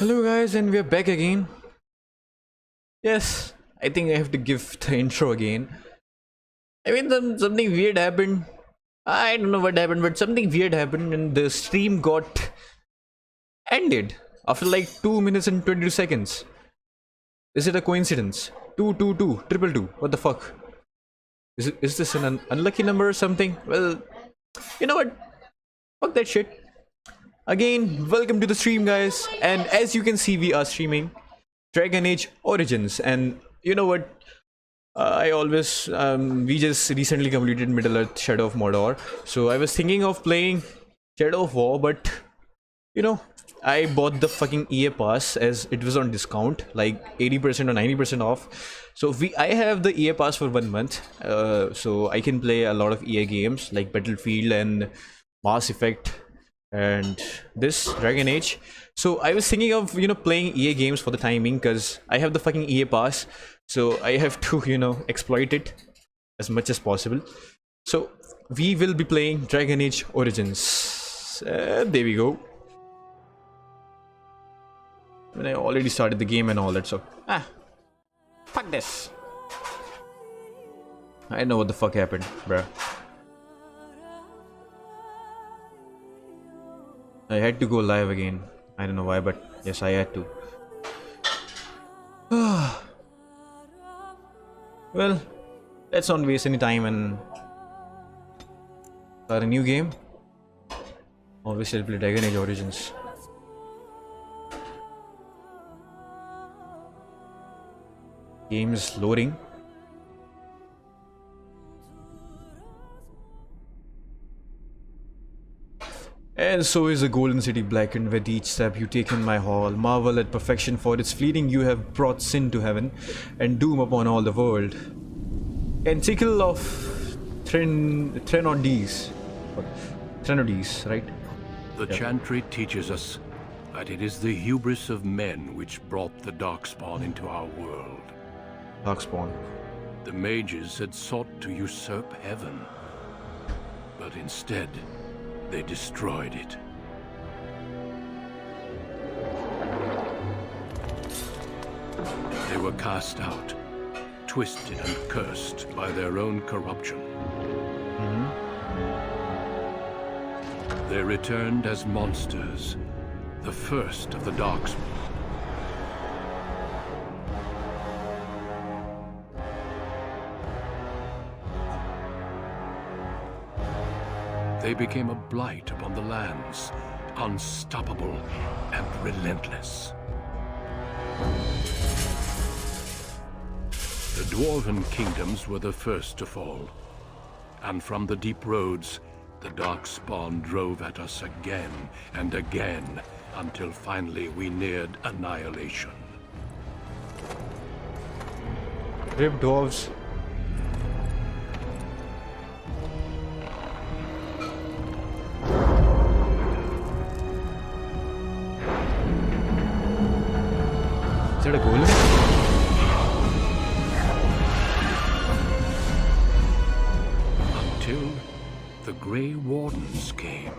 Hello guys, and we're back again. Yes, I think I have to give the intro again. I mean, something weird happened. I don't know what happened, but something weird happened and the stream got ended after like 2 minutes and 22 seconds. Is it a coincidence? 222 222. What the fuck? Is this an unlucky number or something? Well, you know what? Fuck that shit. Again, welcome to the stream, guys, and as you can see, we are streaming Dragon Age Origins. And you know what, I always we just recently completed Middle Earth Shadow of Mordor, so I was thinking of playing Shadow of War, but you know, I bought the fucking EA pass as it was on discount, like 80% or 90% off. So I have the EA pass for 1 month, so I can play a lot of EA games like Battlefield and Mass Effect and this Dragon Age. So I was thinking of, you know, playing EA games for the timing, because I have the fucking EA pass, so I have to, you know, exploit it as much as possible. So we will be playing Dragon Age Origins. There we go. I mean, I already started the game and all that, so fuck this. I know what the fuck happened, bruh. I had to go live again. I don't know why, but yes, I had to. Well, let's not waste any time and start a new game. Obviously, I'll play Dragon Age Origins. Game is loading. And so is the golden city blackened with each step you take in my hall. Marvel at perfection, for its fleeting you have brought sin to heaven and doom upon all the world. Canticle of Threnodies, right? The chantry teaches us that it is the hubris of men which brought the Darkspawn into our world. Darkspawn. The mages had sought to usurp heaven, but instead they destroyed it. They were cast out, twisted and cursed by their own corruption. They returned as monsters, the first of the Darkspawn. They became a blight upon the lands, unstoppable and relentless. The Dwarven kingdoms were the first to fall, and from the deep roads, the Darkspawn drove at us again and again, until finally we neared annihilation. Rip dwarves. Is that a golem? Until the Grey Wardens came.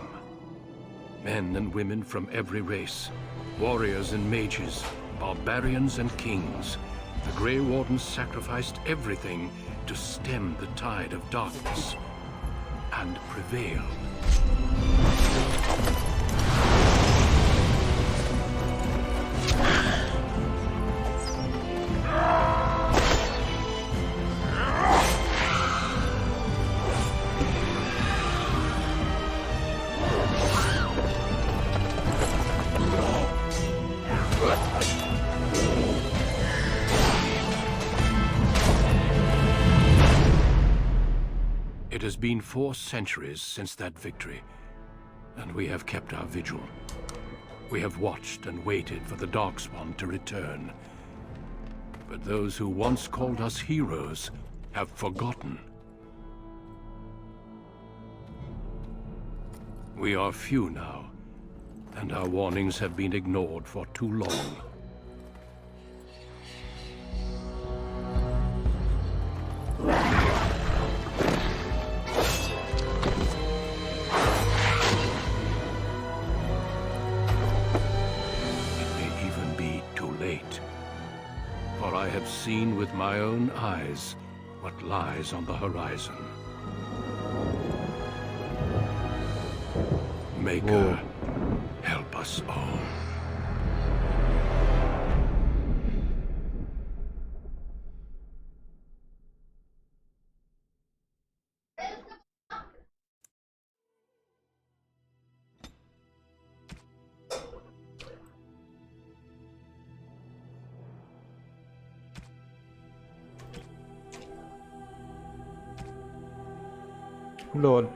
Men and women from every race, warriors and mages, barbarians and kings. The Grey Wardens sacrificed everything to stem the tide of darkness, and prevailed. It has been 4 centuries since that victory, and we have kept our vigil. We have watched and waited for the Darkspawn to return. But those who once called us heroes have forgotten. We are few now, and our warnings have been ignored for too long. have seen with my own eyes what lies on the horizon. Maker, help us all. Lord.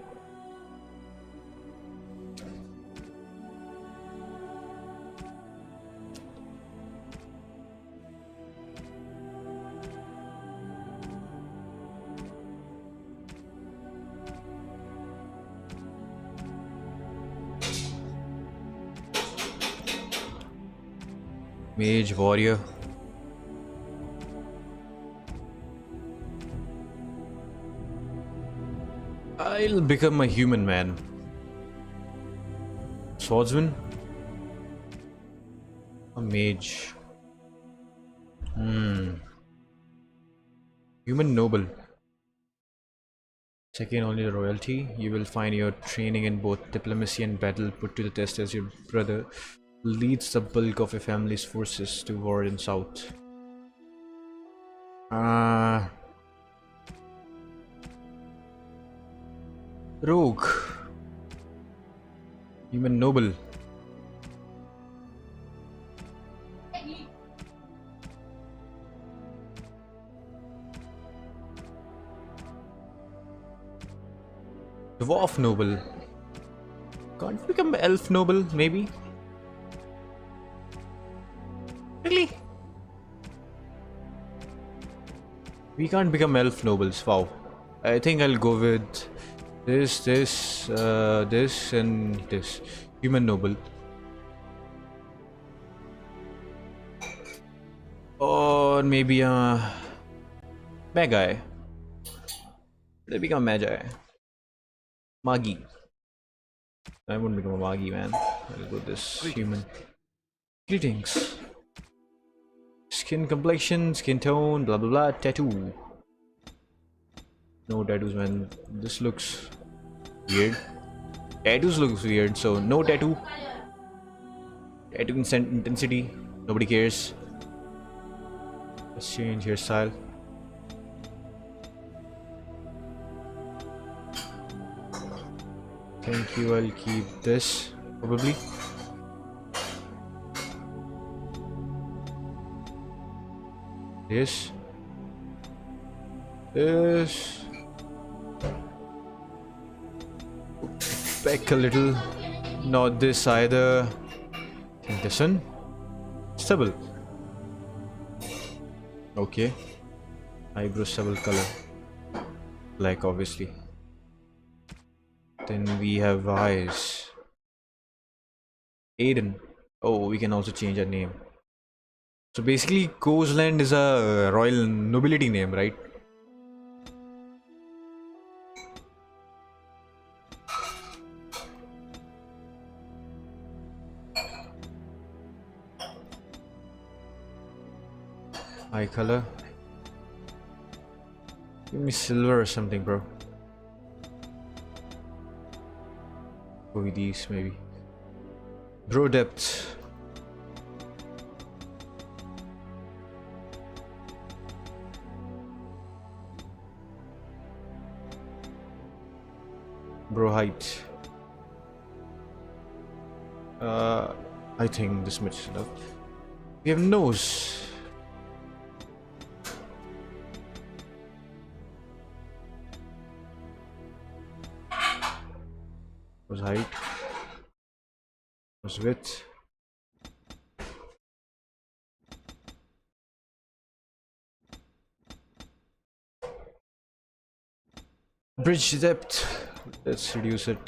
Mage, warrior. I'll become a human man. Swordsman? A mage. Human noble. Second only to royalty. You will find your training in both diplomacy and battle put to the test as your brother leads the bulk of your family's forces to war in south. Rogue. Human noble. Dwarf noble. Can't become elf noble, maybe? Really? We can't become elf nobles. Wow. I think I'll go with this, and this. Human noble. Or maybe a magi. They become magi. Magi. I wouldn't become a Magi, man. I'll go with this human. Greetings. Skin complexion, skin tone, blah blah blah. Tattoo. No tattoos, man. This looks weird. Tattoos looks weird, so no tattoo. Tattoo intensity. Nobody cares. Let's change hairstyle. Thank you, I'll keep this, probably. This. Back a little. Not this either. I think this one. Stubble. Okay. Eyebrow stubble color. Black, obviously. Then we have eyes. Aiden. Oh, we can also change our name. So basically, Coastland is a royal nobility name, right? Eye color. Give me silver or something, bro. Go with these, maybe. Bro depth. Bro height. I think this much is enough. We have nose. Nose height. Nose width. Bridge depth. Let's reduce it.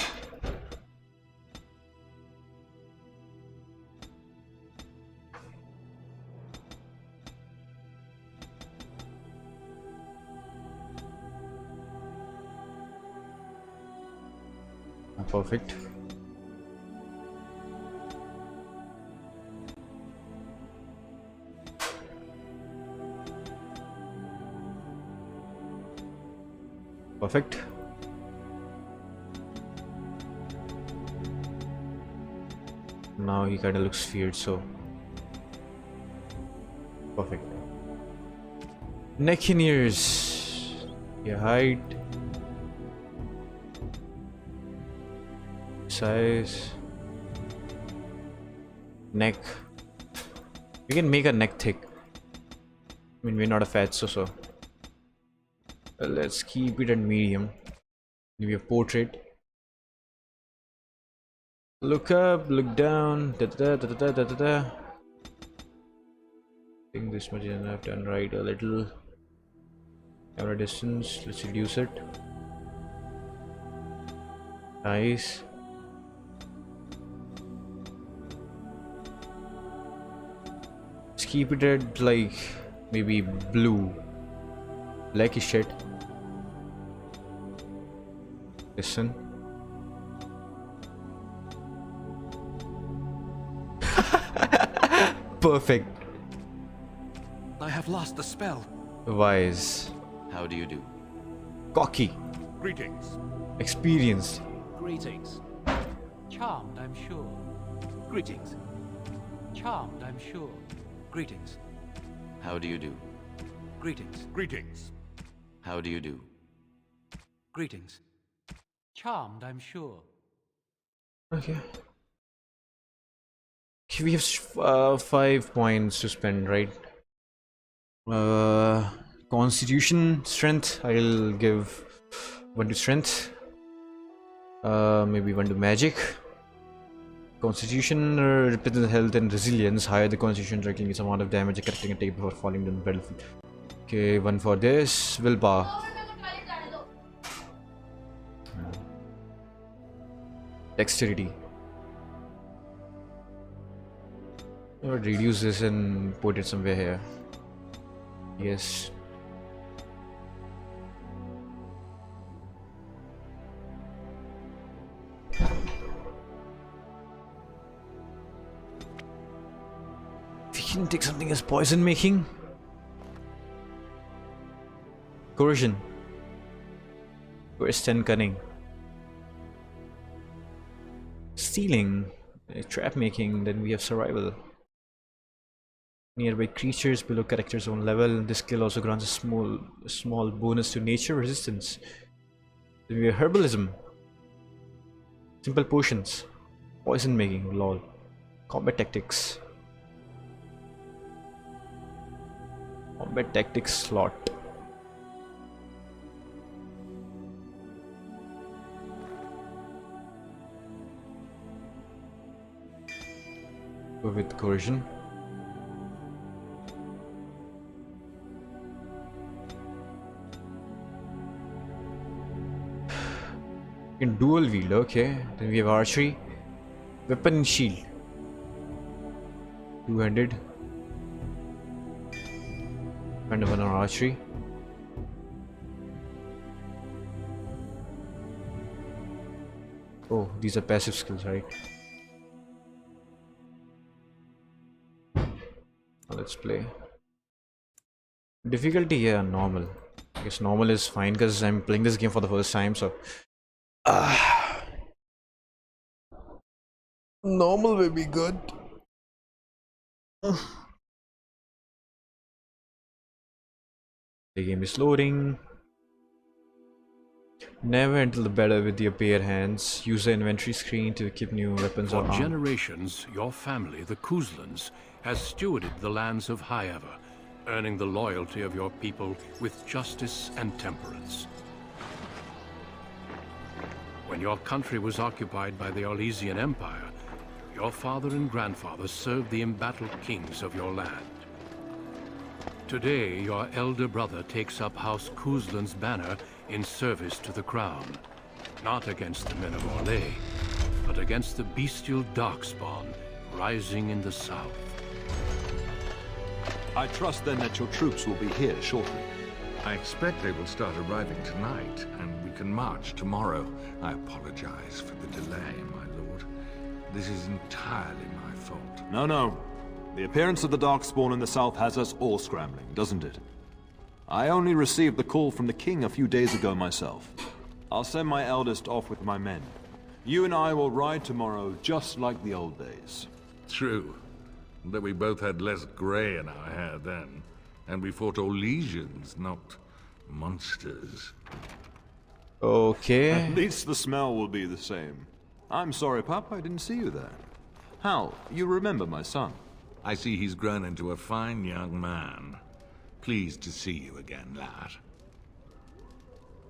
Perfect. Perfect. Now he kind of looks feared, so perfect. Neck and ears. Yeah, height, size, neck. We can make a neck thick. I mean, we're not a fat so. Let's keep it at medium. Maybe a portrait. Look up, look down. Da da da da da da da. I think this much is enough. Turn right a little. Camera distance. Let's reduce it. Nice. Let's keep it at like maybe blue. Blackish shade. Listen. Perfect. I have lost the spell. Wise. How do you do? Cocky. Greetings. Experienced. Greetings. Charmed, I'm sure. Greetings. Charmed, I'm sure. Greetings. How do you do? Greetings. Greetings. How do you do? Greetings. Charmed, I'm sure. Okay. We have 5 points to spend, right? Constitution, strength. I'll give 1 to strength. Maybe 1 to magic. Constitution represents health and resilience. Higher the constitution, directly some amount of damage a character can take before falling down the battlefield. Okay, 1 for this. Willpower. Dexterity. I would reduce this and put it somewhere here. Yes. We can take something as poison making. Coercion. Coerced and cunning. Stealing. Trap making. Then we have survival. Nearby creatures below character's own level. This skill also grants a small bonus to nature resistance. Then we have herbalism. Simple potions. Poison making. Lol. Combat tactics. Combat tactics slot. Go with coercion. In dual wield, okay. Then we have archery, weapon and shield. Two-handed. And one on archery. Oh, these are passive skills, right? Let's play. Difficulty, yeah, normal. I guess normal is fine because I'm playing this game for the first time, so. Normal will be good. The game is loading. Never enter the battle with your bare hands. Use the inventory screen to equip new weapons or For armor. generations, your family, the Kuzlans, has stewarded the lands of Highever, earning the loyalty of your people with justice and temperance. When your country was occupied by the Orlesian Empire, your father and grandfather served the embattled kings of your land. Today, your elder brother takes up House Kuzlan's banner in service to the crown, not against the men of Orlais, but against the bestial darkspawn rising in the south. I trust then that your troops will be here shortly. I expect they will start arriving tonight, and we can march tomorrow. I apologize for the delay, my lord. This is entirely my fault. No. The appearance of the Darkspawn in the south has us all scrambling, doesn't it? I only received the call from the king a few days ago myself. I'll send my eldest off with my men. You and I will ride tomorrow just like the old days. True. But we both had less grey in our hair then. And we fought all legions, not monsters. Okay. At least the smell will be the same. I'm sorry, Pup, I didn't see you there. Hal, you remember my son? I see he's grown into a fine young man. Pleased to see you again, lad.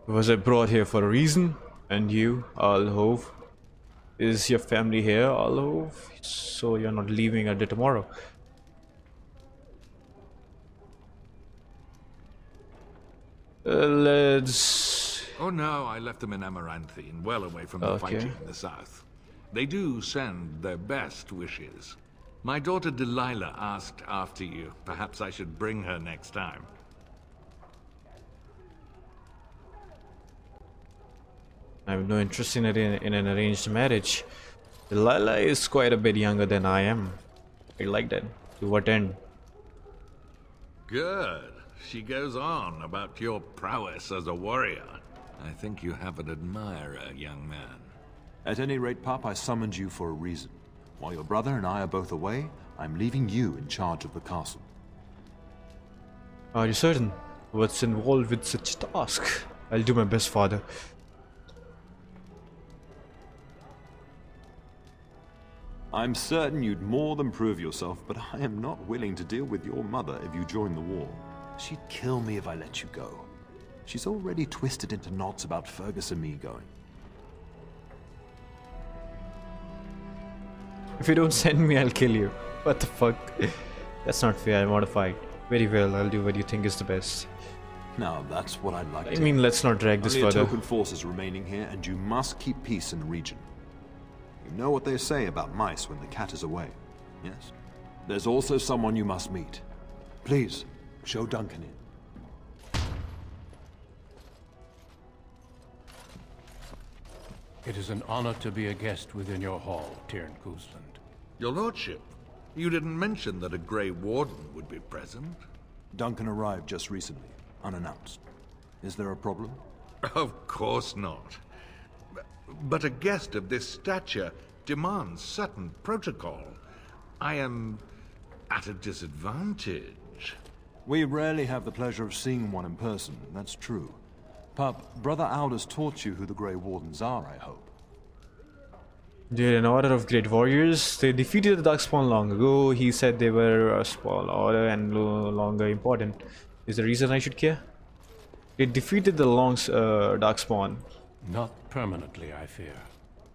Was I brought here for a reason? And you, Alhove? Is your family here, Alhove? So you're not leaving until tomorrow. Let's... Oh no, I left them in Amaranthine, well away from the fighting in the south. They do send their best wishes. My daughter Delilah asked after you. Perhaps I should bring her next time. I have no interest in an arranged marriage. Delilah is quite a bit younger than I am. I like that. To what end? Good. She goes on about your prowess as a warrior. I think you have an admirer, young man. At any rate, Pup, I summoned you for a reason. While your brother and I are both away, I'm leaving you in charge of the castle. Are you certain? What's involved with such a task? I'll do my best, father. I'm certain you'd more than prove yourself, but I am not willing to deal with your mother if you join the war. She'd kill me if I let you go. She's already twisted into knots about Fergus and me going. If you don't send me, I'll kill you. What the fuck? That's not fair, I want to fight. Very well, I'll do what you think is the best. Now, that's what I'd like I to... mean, let's not drag this Only further. token force is remaining here, and you must keep peace in the region. You know what they say about mice when the cat is away, yes? There's also someone you must meet. Please, show Duncan in. It is an honor to be a guest within your hall, Tyrn Cousland. Your lordship, you didn't mention that a Grey Warden would be present. Duncan arrived just recently, unannounced. Is there a problem? Of course not. But a guest of this stature demands certain protocol. I am at a disadvantage. We rarely have the pleasure of seeing one in person, that's true. Pup, Brother Aldous taught you who the Grey Wardens are, I hope. They're an order of great warriors. They defeated the Darkspawn long ago. He said they were a small order and no longer important. Is the reason I should care? They defeated the Darkspawn. Not permanently, I fear.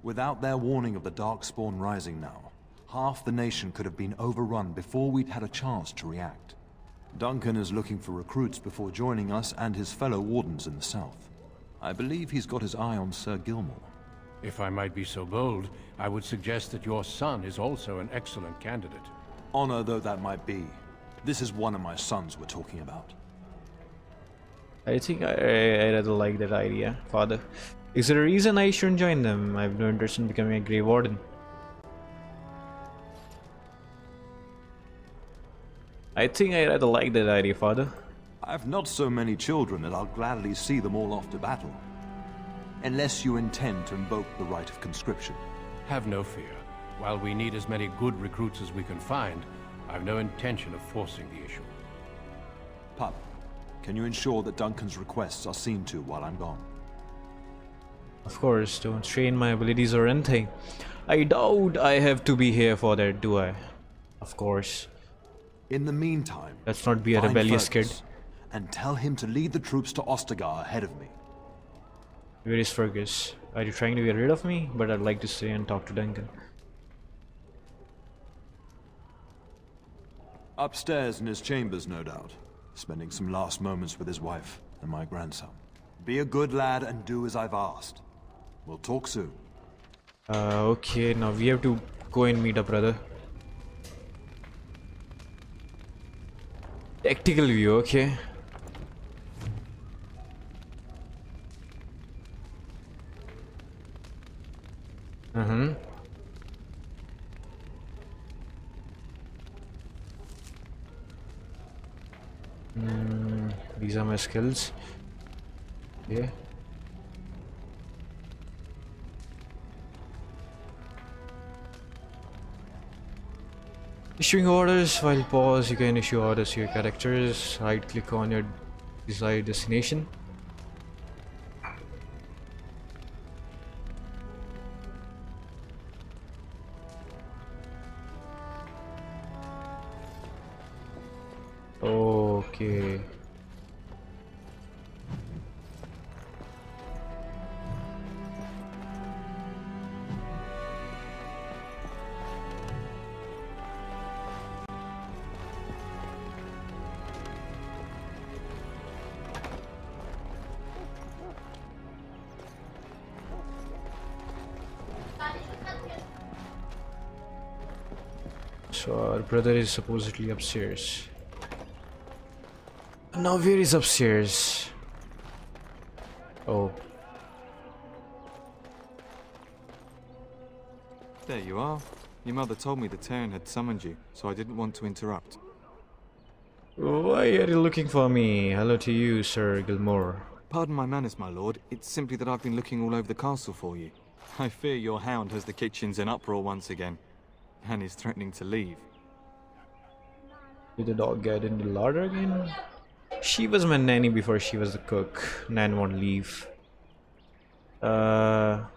Without their warning of the Darkspawn rising now, half the nation could have been overrun before we'd had a chance to react. Duncan is looking for recruits before joining us and his fellow wardens in the south. I believe he's got his eye on Sir Gilmore. If I might be so bold, I would suggest that your son is also an excellent candidate. Honor though that might be, this is one of my sons we're talking about. I think I rather like that idea, father. Is there a reason I shouldn't join them? I have no interest in becoming a Grey Warden. I think I rather like that idea, father. I've not so many children that I'll gladly see them all off to battle. Unless you intend to invoke the right of conscription. Have no fear. While we need as many good recruits as we can find, I've no intention of forcing the issue. Pup, can you ensure that Duncan's requests are seen to while I'm gone? Of course, don't strain my abilities or anything. I doubt I have to be here for that, do I? Of course. In the meantime, Let's not be a find rebellious Fergus kid. and tell him to lead the troops to Ostagar ahead of me. Where is Fergus? Are you trying to get rid of me? But I'd like to stay and talk to Duncan. Upstairs in his chambers, no doubt. Spending some last moments with his wife and my grandson. Be a good lad and do as I've asked. We'll talk soon. Okay, now we have to go and meet a brother. Tactical view, okay. These are my skills. Yeah. Issuing orders. While pause, you can issue orders to your characters. Right click on your desired destination. Okay. So our brother is supposedly upstairs. Now where is upstairs? Oh. There you are. Your mother told me the Terran had summoned you, so I didn't want to interrupt. Why are you looking for me? Hello to you, Sir Gilmore. Pardon my manners, my lord. It's simply that I've been looking all over the castle for you. I fear your hound has the kitchens in uproar once again, and is threatening to leave. Did the dog get in the larder again? She was my nanny before she was the cook. Nan won't leave. No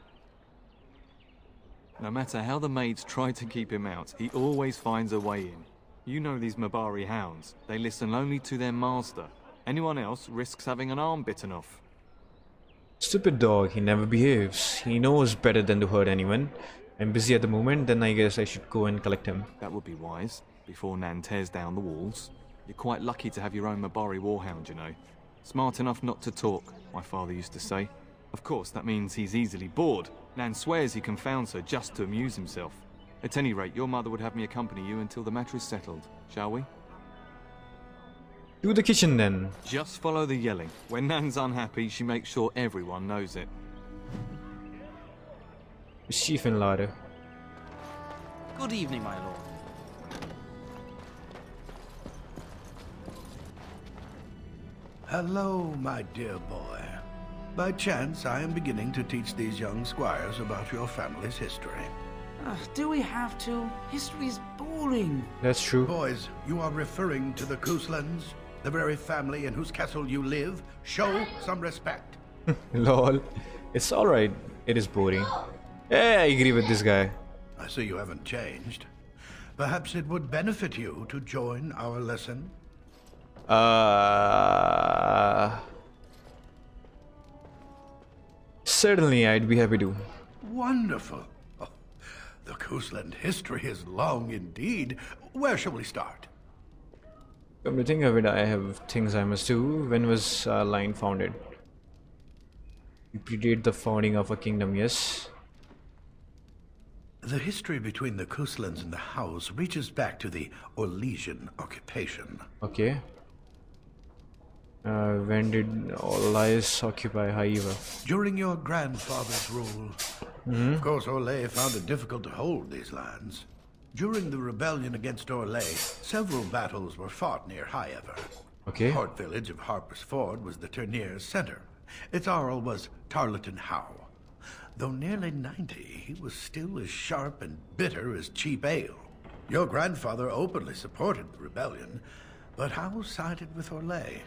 matter how the maids try to keep him out, he always finds a way in. You know these Mabari hounds. They listen only to their master. Anyone else risks having an arm bitten off. Stupid dog, he never behaves. He knows better than to hurt anyone. I'm busy at the moment, then I guess I should go and collect him. That would be wise, before Nan tears down the walls. You're quite lucky to have your own Mabari warhound, you know. Smart enough not to talk, my father used to say. Of course, that means he's easily bored. Nan swears he confounds her just to amuse himself. At any rate, your mother would have me accompany you until the matter is settled, shall we? To the kitchen then. Just follow the yelling. When Nan's unhappy, she makes sure everyone knows it. Chief and larder. Good evening, my lord. Hello, my dear boy. By chance, I am beginning to teach these young squires about your family's history. Do we have to? History's boring. That's true. Boys, you are referring to the Kuslands, the very family in whose castle you live. Show some respect. Lol. It's alright. It is boring. Yeah, I agree with this guy. I see you haven't changed. Perhaps it would benefit you to join our lesson. Certainly, I'd be happy to. Wonderful. Oh, the Kusland history is long indeed. Where shall we start? Come to think of it, I have things I must do. When was our line founded? We predate the founding of a kingdom, yes. The history between the Kuslands and the House reaches back to the Orlesian occupation. Okay. When did Orlais occupy Haiva? During your grandfather's rule. Of course, Orlais found it difficult to hold these lands. During the rebellion against Orlais, several battles were fought near Haiva. Okay. The port village of Harper's Ford was the Turnier's center. Its Arl was Tarleton Howe. Though nearly 90, he was still as sharp and bitter as cheap ale. Your grandfather openly supported the rebellion, but Howe sided with Orlais.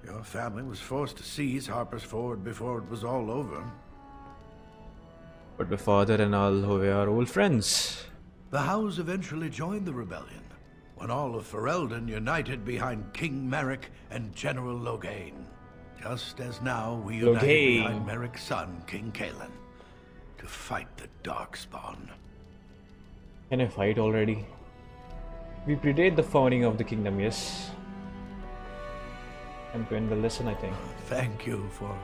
Your family was forced to seize Harper's Ford before it was all over. But my father and Alhove are old friends. The Howes eventually joined the rebellion, when all of Ferelden united behind King Merrick and General Logain. Just as now we united behind Merrick's son, King Kaelin, to fight the Darkspawn. Can I fight already? We predate the founding of the kingdom, yes. I'm to end the lesson, I think. Thank you for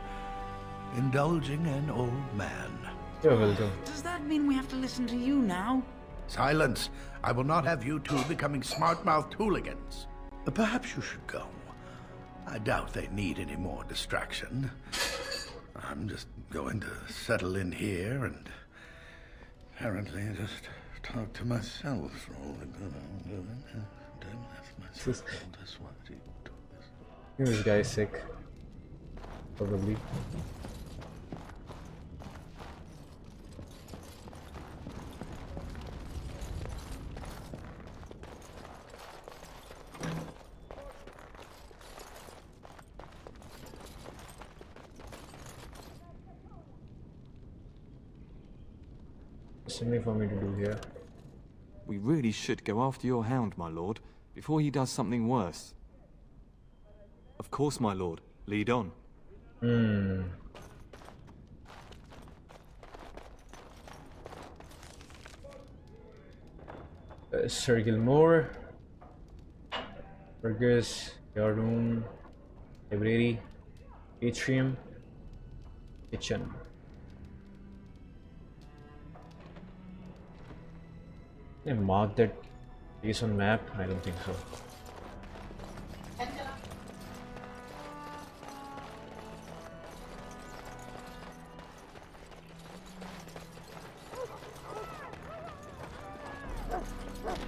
indulging an old man. You're welcome. Does that mean we have to listen to you now? Silence! I will not have you two becoming smart-mouthed hooligans. Perhaps you should go. I doubt they need any more distraction. I'm just going to settle in here and apparently just talk to myself. This guy is sick. Probably. Something for me to do here. We really should go after your hound, my lord, before he does something worse. Of course, my lord. Lead on. Sir Gilmore. Burgess. Your room. Library. Atrium. Kitchen. Can I mark that place on map? I don't think so.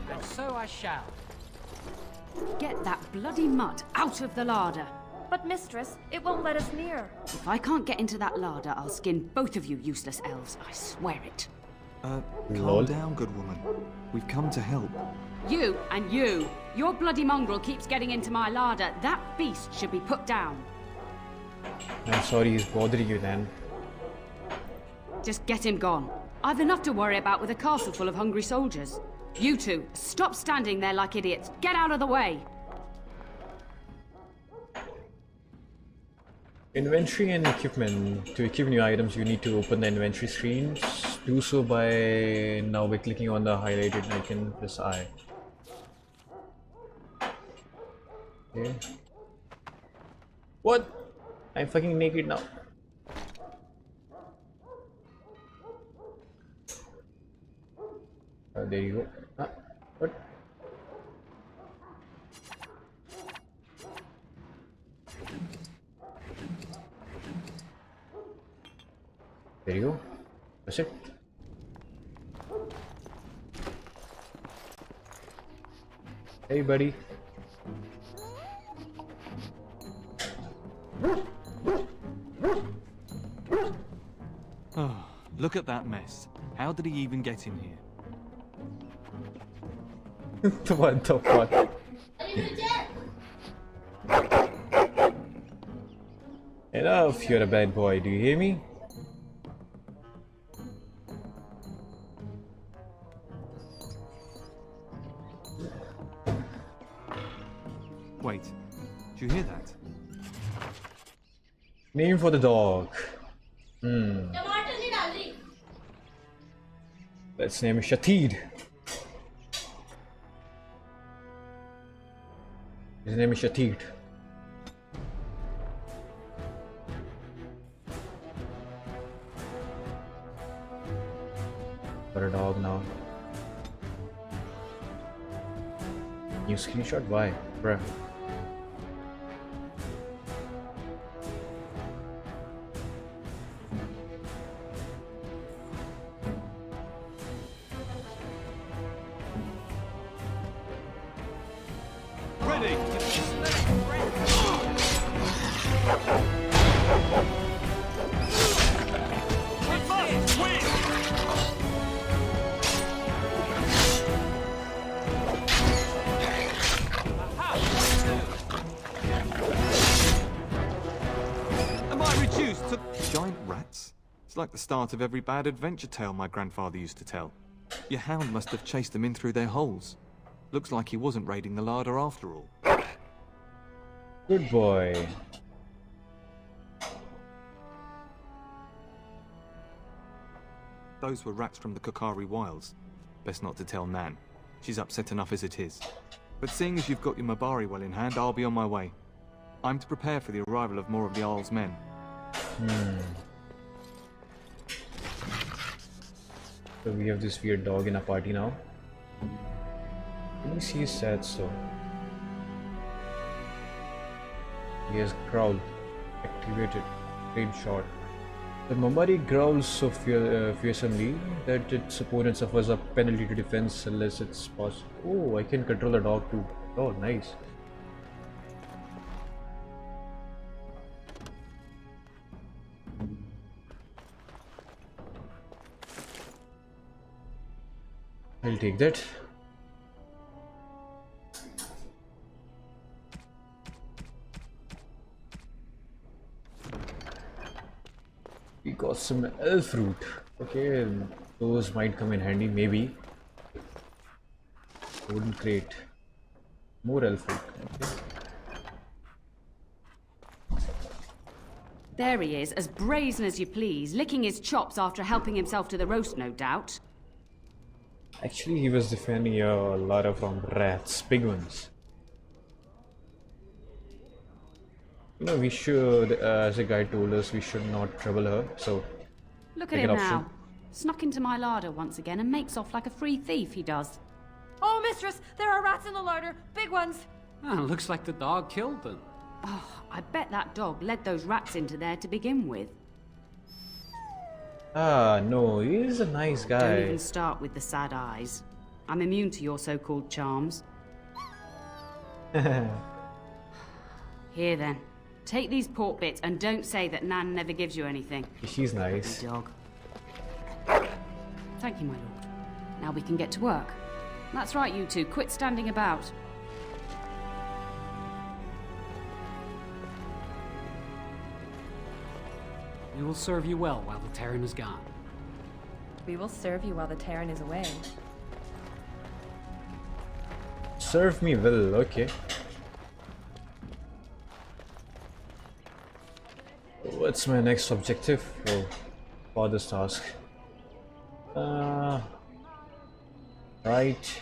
And so I shall. Get that bloody mutt out of the larder. But mistress, it won't let us near. If I can't get into that larder, I'll skin both of you useless elves. I swear it. Calm down, good woman. We've come to help. You and you. Your bloody mongrel keeps getting into my larder. That beast should be put down. I'm sorry he's bothering you then. Just get him gone. I've enough to worry about with a castle full of hungry soldiers. You two, stop standing there like idiots. Get out of the way. Inventory and equipment. To equip new items, you need to open the inventory screens. Do so by clicking on the highlighted icon. Press I. Okay. What? I'm fucking naked now. There you go. What? There you go. That's it. Hey, buddy. Oh, look at that mess. How did he even get in here? What the fuck? Enough, you're a bad boy, do you hear me? Wait, do you hear that? Name for the dog. Let's name it Shatid. His name is Shatid. Got a dog now. New screenshot? Why? Bruh. Like the start of every bad adventure tale my grandfather used to tell. Your hound must have chased them in through their holes. Looks like he wasn't raiding the larder after all. Good boy. Those were rats from the Kokari Wilds. Best not to tell Nan. She's upset enough as it is. But seeing as you've got your Mabari well in hand, I'll be on my way. I'm to prepare for the arrival of more of the Isle's men. So we have this weird dog in a party now. Let me see his stats though. He has growl activated, range shot. The Mambari growls so fearsomely that its opponent suffers a penalty to defense unless it's possible. Oh, I can control the dog too. Oh, nice. I'll take that. We got some elf fruit. Okay, those might come in handy, maybe. Wooden crate. More elf fruit. Okay. There he is, as brazen as you please, licking his chops after helping himself to the roast, no doubt. Actually, he was defending a lot from rats, big ones. You know, we should, as a guy told us, we should not trouble her, so... Look at him now. Snuck into my larder once again and makes off like a free thief, he does. Oh, mistress, there are rats in the larder. Big ones. Oh, looks like the dog killed them. Oh, I bet that dog led those rats into there to begin with. Ah, no, he's a nice guy. Don't even start with the sad eyes. I'm immune to your so-called charms. Here then. Take these pork bits and don't say that Nan never gives you anything. She's nice. Dog. Thank you, my lord. Now we can get to work. That's right, you two. Quit standing about. We will serve you well while the Terran is gone. We will serve you while the Terran is away. Serve me well, okay. What's my next objective for this task? Right.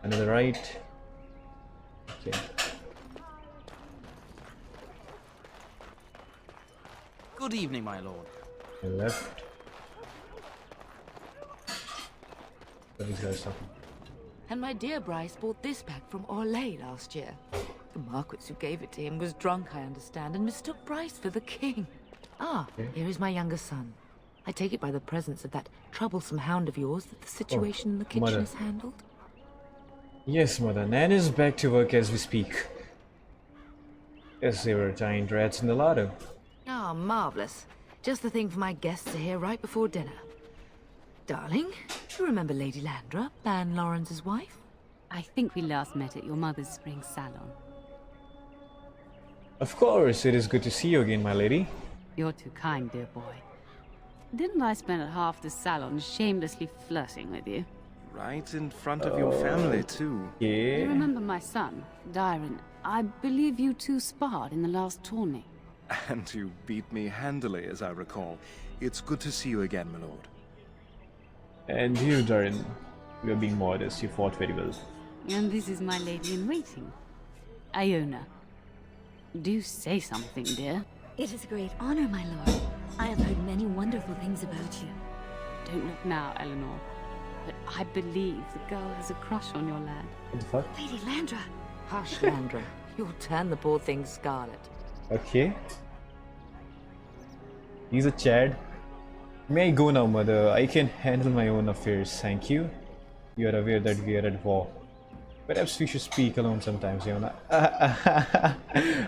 Another right. Okay. Good evening, my lord. Left. What are these guys talking? And my dear Bryce bought this back from Orlais last year. The Marquis who gave it to him was drunk, I understand, and mistook Bryce for the king. Ah, okay. Here is my younger son. I take it by the presence of that troublesome hound of yours that the situation in the kitchen mother. is handled? Yes, mother. Nan is back to work as we speak. Yes, there were giant rats in the larder. Ah, marvelous. Just the thing for my guests to hear right before dinner. Darling, you remember Lady Landra, Ban Lawrence's wife? I think we last met at your mother's spring salon. Of course, it is good to see you again, my lady. You're too kind, dear boy. Didn't I spend half the salon shamelessly flirting with you? Right in front of your family, too. Yeah. You remember my son, Dyron? I believe you two sparred in the last tourney. And you beat me handily, as I recall. It's good to see you again, my lord. And you, Darren, you are being modest. You fought very well. And this is my lady-in-waiting, Iona. Do say something, dear. It is a great honor, my lord. I have heard many wonderful things about you. Don't look now, Eleanor. But I believe the girl has a crush on your lad. What the fuck? Lady Landra. Hush, Landra. You'll turn the poor thing scarlet. Okay. He's a Chad. May I go now, mother? I can handle my own affairs, thank you. You are aware that we are at war. Perhaps we should speak alone sometimes, Yona.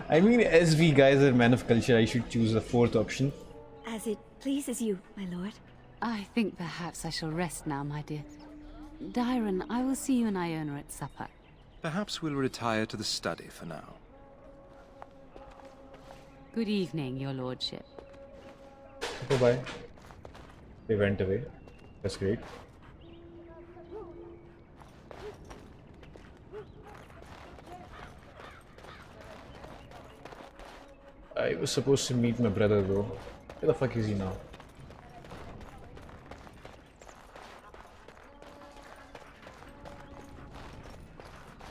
I mean, as we guys are men of culture, I should choose the fourth option. As it pleases you, my lord. I think perhaps I shall rest now, my dear. Dyron, I will see you and Iona at supper. Perhaps we'll retire to the study for now. Good evening, your lordship. Bye-bye. They went away. That's great. I was supposed to meet my brother though. Where the fuck is he now?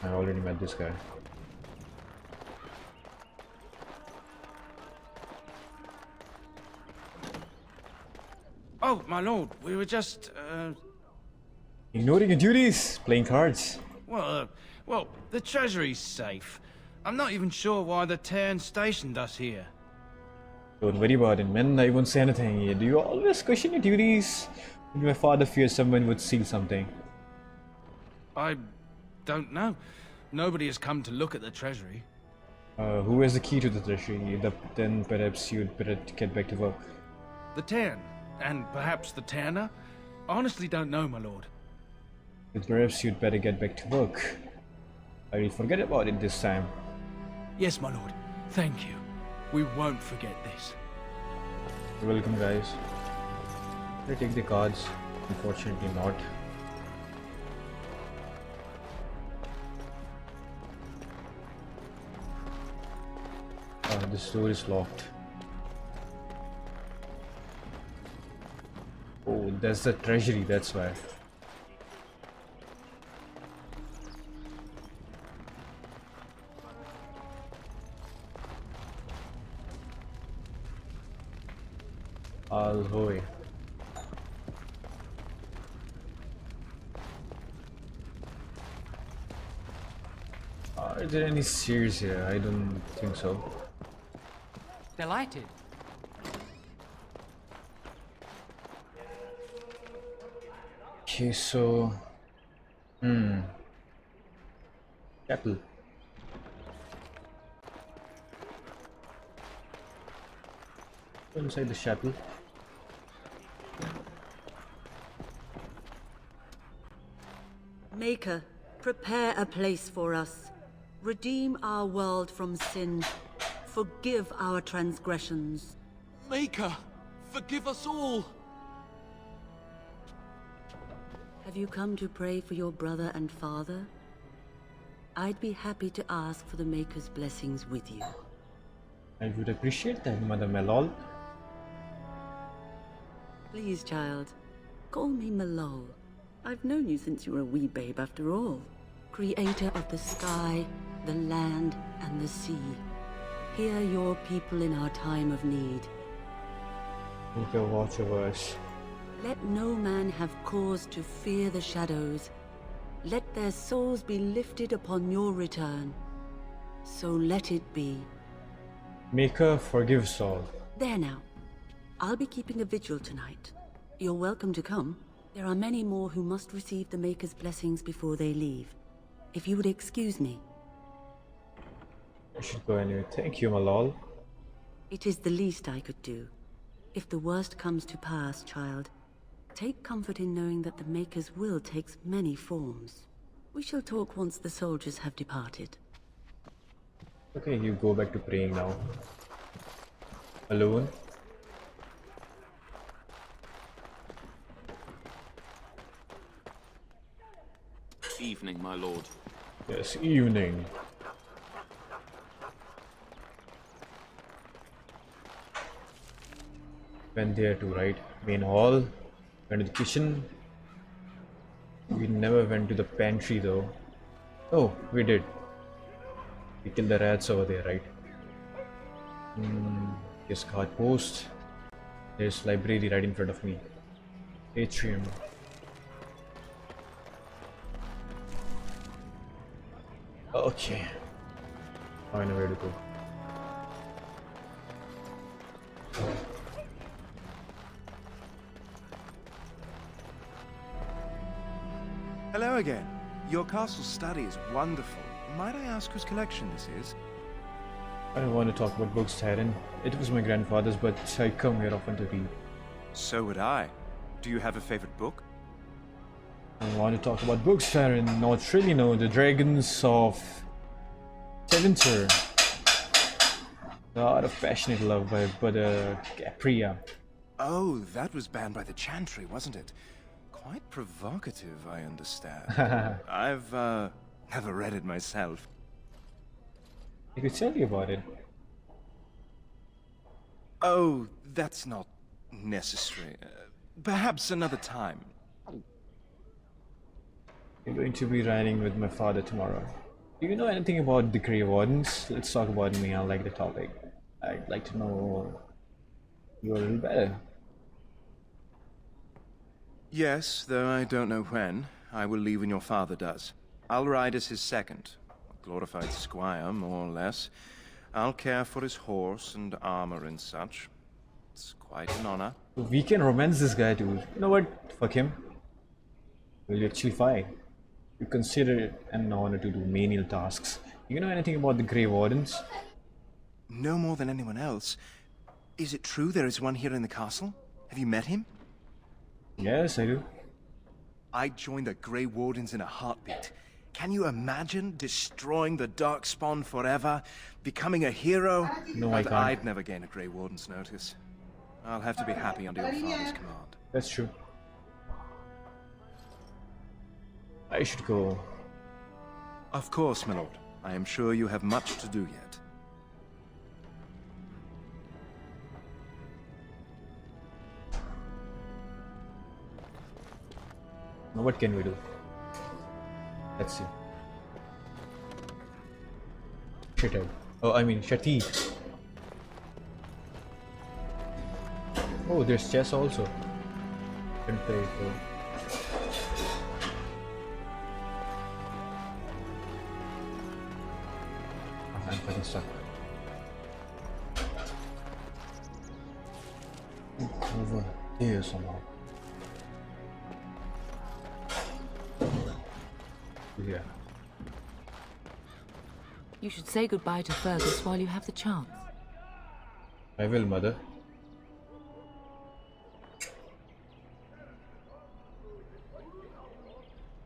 I already met this guy. Oh, my lord, we were just, Ignoring your duties, playing cards. Well, the treasury's safe. I'm not even sure why the Terran stationed us here. Don't worry about it, man. I won't say anything. Do you always question your duties? My father fears someone would steal something. I don't know. Nobody has come to look at the treasury. Who has the key to the treasury? Then perhaps you'd better get back to work. The Terran, and perhaps the Tanner? Honestly don't know, my lord. Perhaps you'd better get back to work. I will forget about it this time. Yes, my lord. Thank you. We won't forget this. You're welcome, guys. Can I take the cards? Unfortunately not. This door is locked. Oh, there's the treasury, that's why. Alhoy. Are there any seers here? I don't think so. Delighted. Okay, so... Chapel. Go inside the chapel. Maker, prepare a place for us. Redeem our world from sin. Forgive our transgressions. Maker, forgive us all! Have you come to pray for your brother and father? I'd be happy to ask for the Maker's blessings with you. I would appreciate that, Mother Malol. Please, child, call me Malol. I've known you since you were a wee babe after all. Creator of the sky, the land, and the sea. Hear your people in our time of need. Maker, watch over us. Let no man have cause to fear the shadows. Let their souls be lifted upon your return. So let it be. Maker, forgive Saul. There now. I'll be keeping a vigil tonight. You're welcome to come. There are many more who must receive the Maker's blessings before they leave. If you would excuse me. I should go anyway. Thank you, Malol. It is the least I could do. If the worst comes to pass, child, take comfort in knowing that the Maker's will takes many forms. We shall talk once the soldiers have departed. Okay, you go back to praying now. Alone? Evening, my lord. Yes, evening. Went there too, right? Main hall. Went to the kitchen. We never went to the pantry though. Oh, we did. We killed the rats over there, right? Yes, guard post. There's library right in front of me. Atrium. Okay. I know where to go. Hello again. Your castle study is wonderful. Might I ask whose collection this is? I don't want to talk about books, Tyron. It was my grandfather's, but I come here often to read. So would I. Do you have a favorite book? I want to talk about books, Tyron. Not really, no. The Dragons of Tevinter. The Art of Passionate Love by Brother Capria. Oh, that was banned by the Chantry, wasn't it? Quite provocative, I understand. I've never read it myself. I could tell you about it. Oh, that's not necessary. Perhaps another time. I'm going to be riding with my father tomorrow. Do you know anything about the Grey Wardens? Let's talk about me. I like the topic. I'd like to know you a little better. Yes, though I don't know when. I will leave when your father does. I'll ride as his second. A glorified squire, more or less. I'll care for his horse and armor and such. It's quite an honor. We can romance this guy too. You know what? Fuck him. We'll actually fight. You consider it an honor to do menial tasks. You know anything about the Grey Wardens? No more than anyone else. Is it true there is one here in the castle? Have you met him? Yes, I do. I'd join the Grey Wardens in a heartbeat. Can you imagine destroying the Darkspawn forever? Becoming a hero? No, I But can't. I'd never gain a Grey Warden's notice. I'll have to be happy under your father's command. That's true. I should go. Of course, my lord. I am sure you have much to do yet. Now what can we do? Let's see. Shithead. Oh, I mean Shati. Oh, there's chess also. Can play it though. I'm fucking stuck. Over here somehow. Yeah. You should say goodbye to Fergus while you have the chance. I will, mother.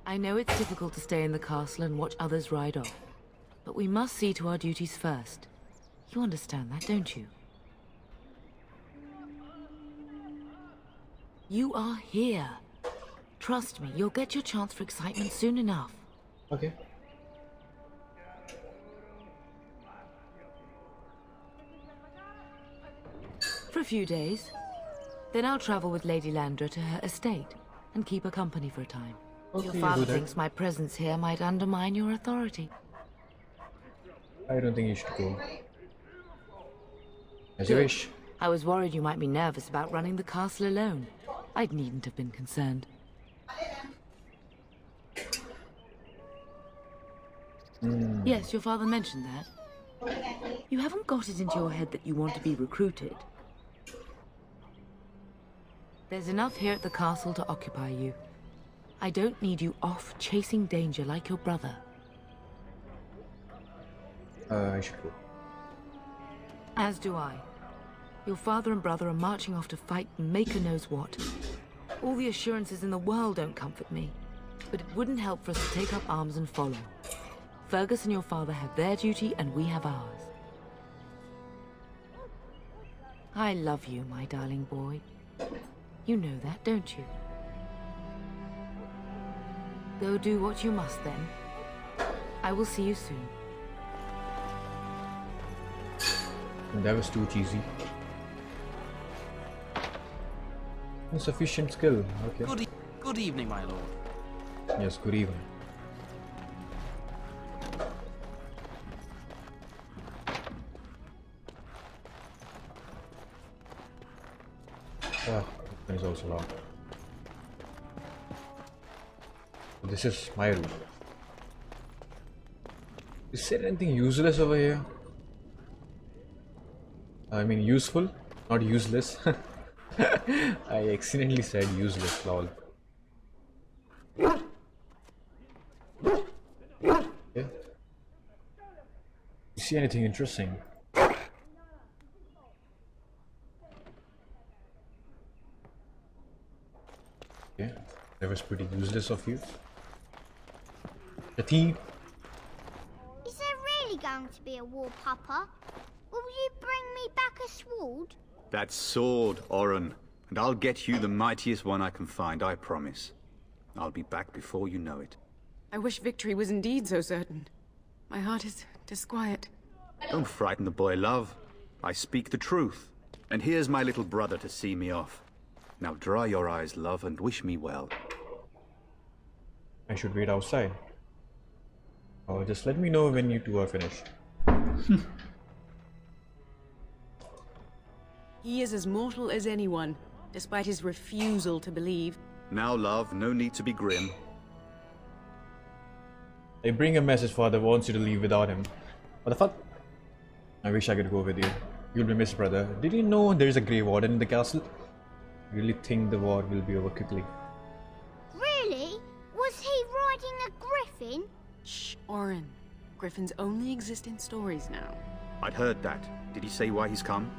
I know it's difficult to stay in the castle and watch others ride off, but we must see to our duties first. You understand that, don't you? You are here. Trust me, you'll get your chance for excitement soon enough. Okay. For a few days. Then I'll travel with Lady Landra to her estate and keep her company for a time. Okay, your you father do that. thinks my presence here might undermine your authority. I don't think you should go. As you Good. wish. I was worried you might be nervous about running the castle alone. I needn't have been concerned. Yes, your father mentioned that. You haven't got it into your head that you want to be recruited. There's enough here at the castle to occupy you. I don't need you off chasing danger like your brother. I should go. As do I. Your father and brother are marching off to fight Maker knows what. All the assurances in the world don't comfort me, but it wouldn't help for us to take up arms and follow. Fergus and your father have their duty and we have ours. I love you, my darling boy. You know that, don't you? Go do what you must then. I will see you soon. That was too cheesy. Insufficient skill. Okay. Good evening, my lord. Yes, good evening. Ah, is also locked. This is my room. Is there anything useless over here? I mean useful, not useless. I accidentally said useless, lol. Okay. You see anything interesting? Okay, that was pretty useless of you. The thief. Is there really going to be a war, Papa? Will you bring me back a sword? That sword, Oren, and I'll get you the mightiest one I can find, I promise. I'll be back before you know it. I wish victory was indeed so certain. My heart is disquiet. Don't frighten the boy, love. I speak the truth. And here's my little brother to see me off. Now dry your eyes, love, and wish me well. I should wait outside. Oh, just let me know when you two are finished. He is as mortal as anyone, despite his refusal to believe. Now, love, no need to be grim. I bring a message. Father wants you to leave without him. What the fuck? I wish I could go with you. You'll be missed, brother. Did you know there's a Grey Warden in the castle? Really think the war will be over quickly. Really? Was he riding a griffin? Shh, Oren. Griffins only exist in stories now. I'd heard that. Did he say why he's come?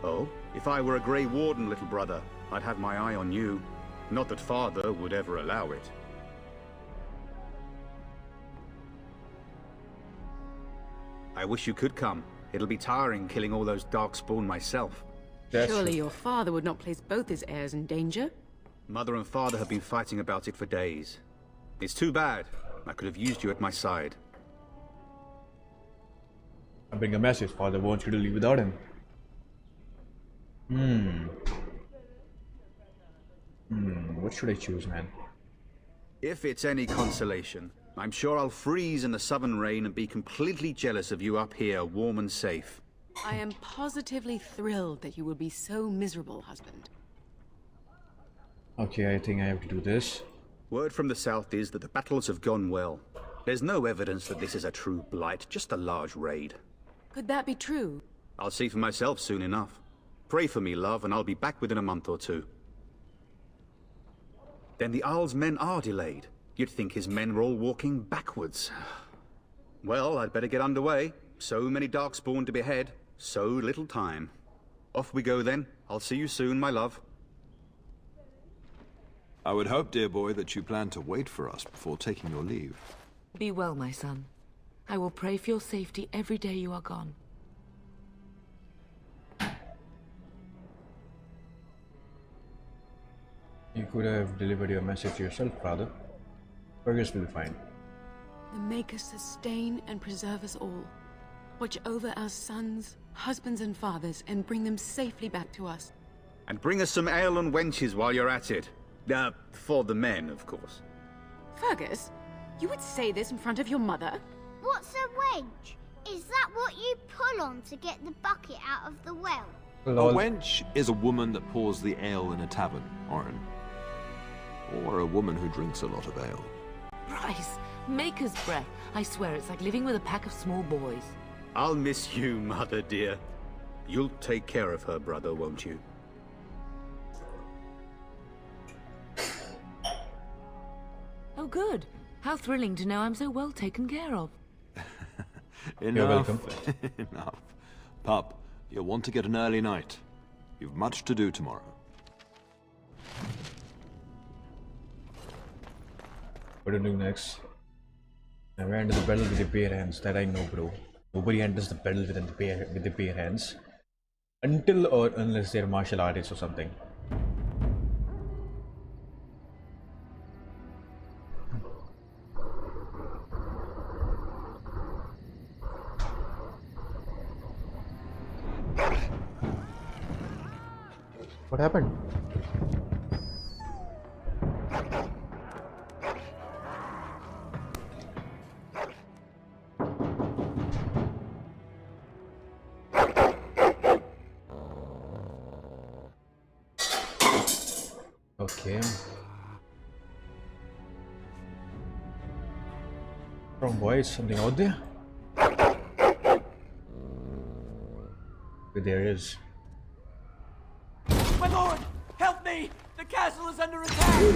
Oh, if I were a Grey Warden, little brother, I'd have my eye on you. Not that Father would ever allow it. I wish you could come. It'll be tiring killing all those Darkspawn myself. Surely your father would not place both his heirs in danger? Mother and Father have been fighting about it for days. It's too bad. I could have used you at my side. I bring a message. Father wants you to leave without him. What should I choose, man? If it's any consolation, I'm sure I'll freeze in the southern rain and be completely jealous of you up here, warm and safe. I am positively thrilled that you would be so miserable, husband. Okay, I think I have to do this. Word from the south is that the battles have gone well. There's no evidence that this is a true blight, just a large raid. Could that be true? I'll see for myself soon enough. Pray for me, love, and I'll be back within a month or two. Then the Arl's men are delayed. You'd think his men were all walking backwards. Well, I'd better get underway. So many Darkspawn to behead, so little time. Off we go then. I'll see you soon, my love. I would hope, dear boy, that you plan to wait for us before taking your leave. Be well, my son. I will pray for your safety every day you are gone. You could have delivered your message yourself, father. Fergus will be fine. The Maker sustain and preserve us all. Watch over our sons, husbands and fathers, and bring them safely back to us. And bring us some ale and wenches while you're at it. For the men, of course. Fergus, you would say this in front of your mother? What's a wench? Is that what you pull on to get the bucket out of the well? A wench is a woman that pours the ale in a tavern, Oren. Or a woman who drinks a lot of ale. Bryce, Maker's breath. I swear it's like living with a pack of small boys. I'll miss you, mother dear. You'll take care of her, brother, won't you? Oh, good. How thrilling to know I'm so well taken care of. Enough. You're welcome. Enough. Pup, you'll want to get an early night. You've much to do tomorrow. What do we do next? Never enter the battle with the bare hands. That I know, bro. Nobody enters the battle with the bare hands. Until or unless they're martial artists or something. What happened? Okay. Wrong boy, is something out there? Okay, there is. My lord! Help me! The castle is under attack!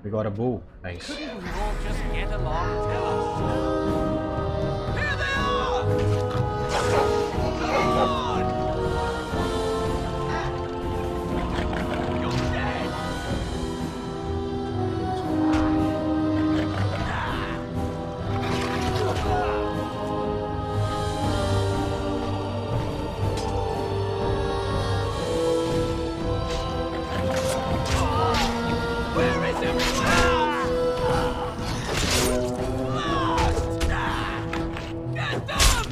We got a bow. Nice. Couldn't we all just get along and tell us? Here they are! Come on! You're dead! Where is everyone? Get them!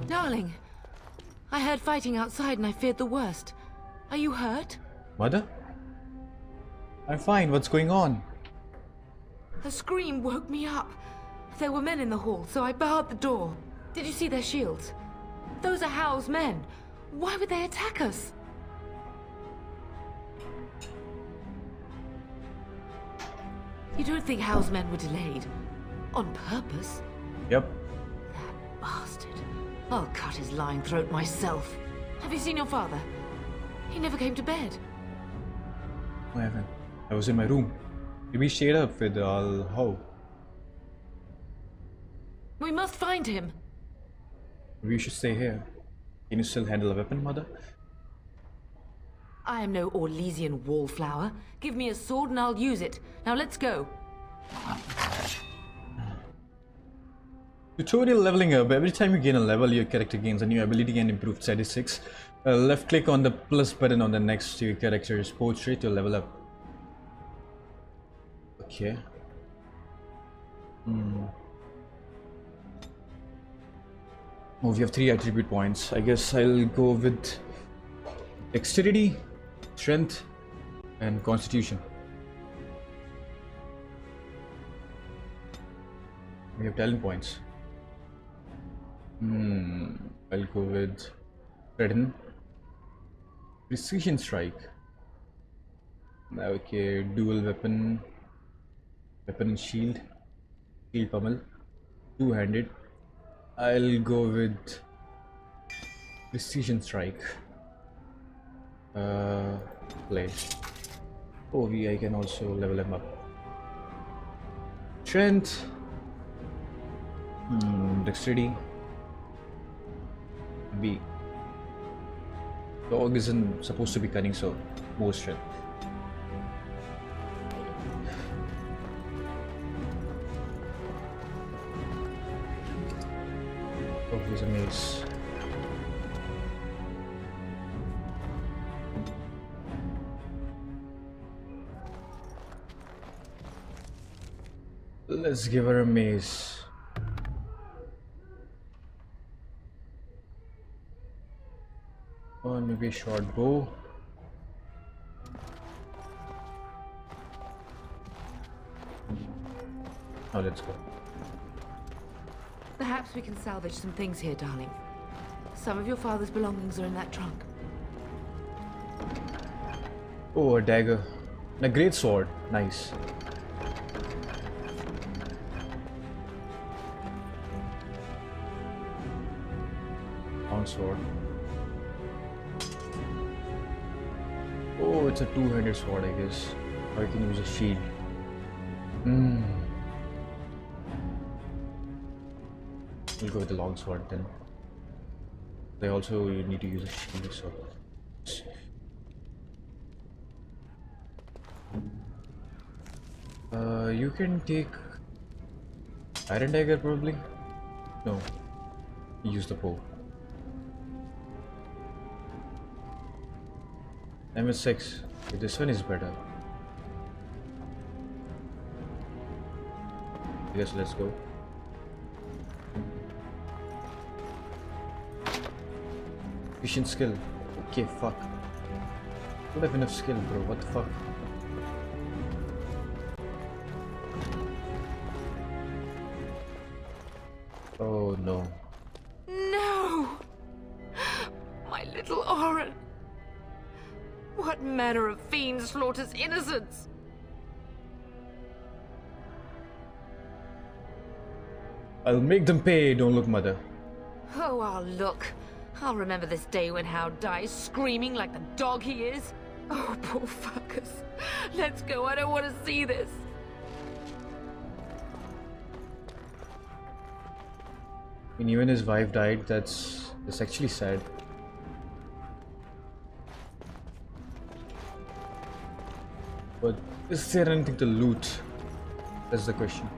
Darling, I heard fighting outside and I feared the worst. Are you hurt? Mother? I'm fine, what's going on? The scream woke me up. There were men in the hall, so I barred the door. Did you see their shields? Those are How's men. Why would they attack us? You don't think How's men were delayed? On purpose? Yep. That bastard. I'll cut his lying throat myself. Have you seen your father? He never came to bed. I haven't. I was in my room. Maybe he stayed up with How. We must find him. Maybe you should stay here. Can you still handle a weapon, Mother? I am no Orlesian wallflower. Give me a sword and I'll use it. Now let's go. Tutorial leveling up. Every time you gain a level, your character gains a new ability and improved statistics. Left click on the plus button on the next to your character's portrait to level up. Okay. Oh, we have 3 attribute points. I guess I'll go with dexterity, strength, and constitution. We have talent points. I'll go with threaten, precision strike. Okay, dual weapon, weapon and shield, shield pummel, two-handed. I'll go with precision strike. Play. Oh, I can also level him up. Strength. Dexterity. B. Dog isn't supposed to be cunning, so more strength. Oh, he's a mace. Let's give her a mace. Or maybe a short bow. Now let's go. Perhaps we can salvage some things here, darling. Some of your father's belongings are in that trunk. Oh, a dagger. And a great sword. Nice. Long sword. Oh, it's a two-handed sword, I guess. Or I can use a shield. We'll go with the long sword then. They also need to use a shield, so. You can take iron dagger probably. No, use the bow. MS6. This one is better. Yes, let's go. Efficient skill. Okay, fuck. Don't have enough skill, bro. What the fuck? Oh no. No! My little Oren! What manner of fiend slaughters innocents? I'll make them pay, don't look, mother. Oh, I'll look. I'll remember this day when Hal dies screaming like the dog he is. Oh, poor fuckers. Let's go, I don't want to see this. I mean, even his wife died, that's actually sad. But is there anything to loot? That's the question.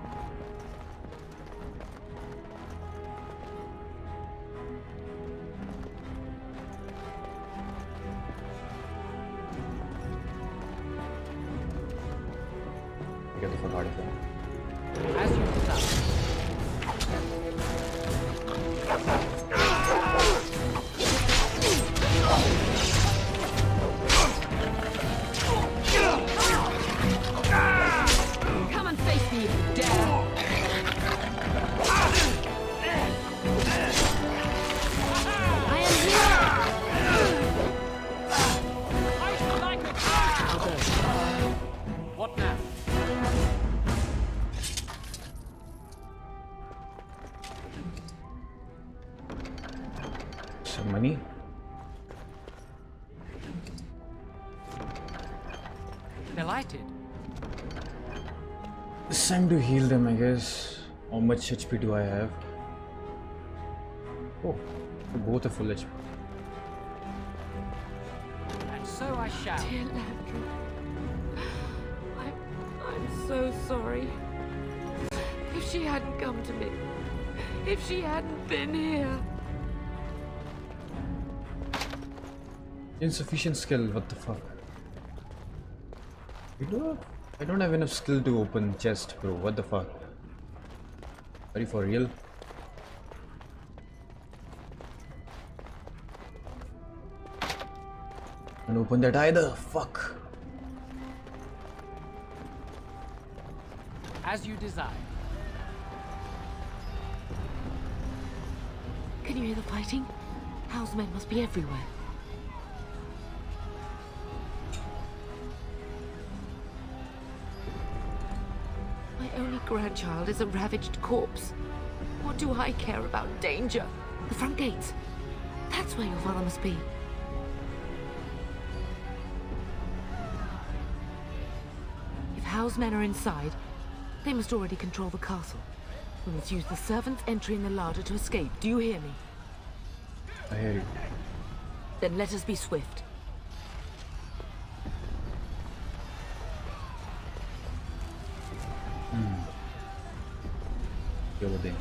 I get the fuck out of here. As you money. Delighted. It's time to heal them, I guess. How much HP do I have? Oh, both are full HP. And so I shall. Dear Landry, I'm so sorry. If she hadn't come to me, if she hadn't been here. Insufficient skill, what the fuck? I don't have enough skill to open chest, bro. What the fuck? Are you for real? Can't open that either. Fuck. As you desire. Can you hear the fighting? Hal's men must be everywhere. My only grandchild is a ravaged corpse. What do I care about danger? The front gates. That's where your father must be. If Hal's men are inside, they must already control the castle. We must use the servants' entry in the larder to escape. Do you hear me? I hear you. Then let us be swift. Over there.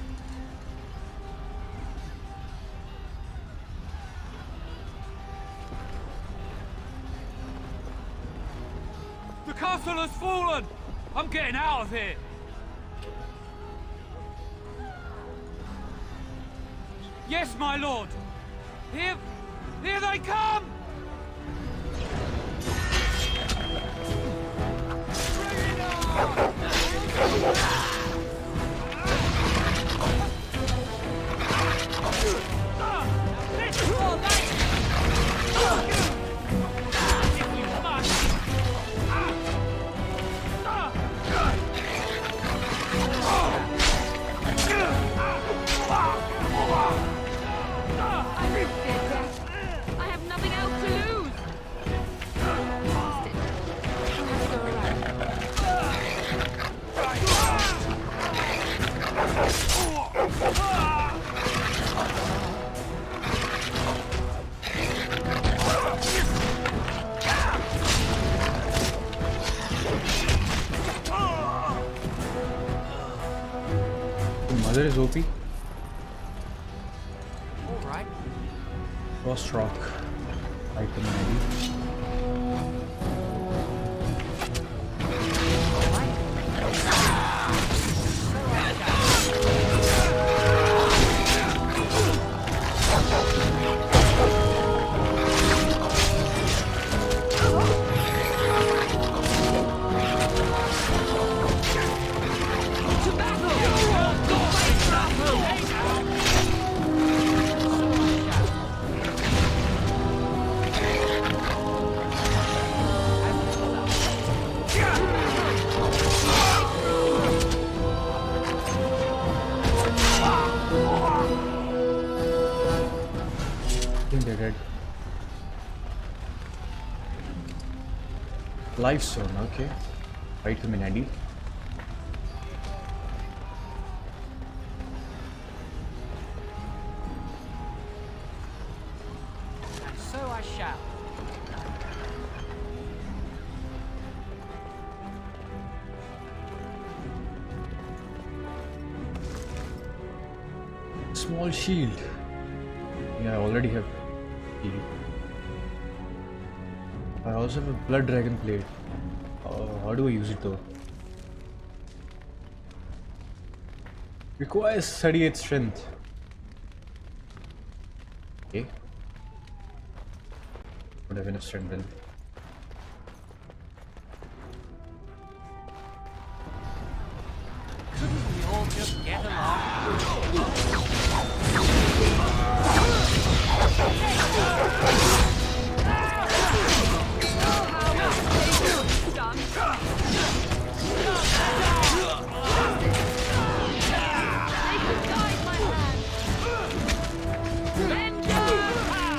The castle has fallen! I'm getting out of here! Yes, my lord! Here they come! I have nothing else to lose. Lost it. Let's go The mother is OP. Alright. Frost rock. Item ready. They're dead. Life zone, okay. Fight him in handy. And so I shall. Small shield. Yeah, I already have shield. I also have a blood dragon blade. How do I use it though? Requires 38 strength. Okay. Don't have enough strength then. Couldn't we all just get along? Vengeance!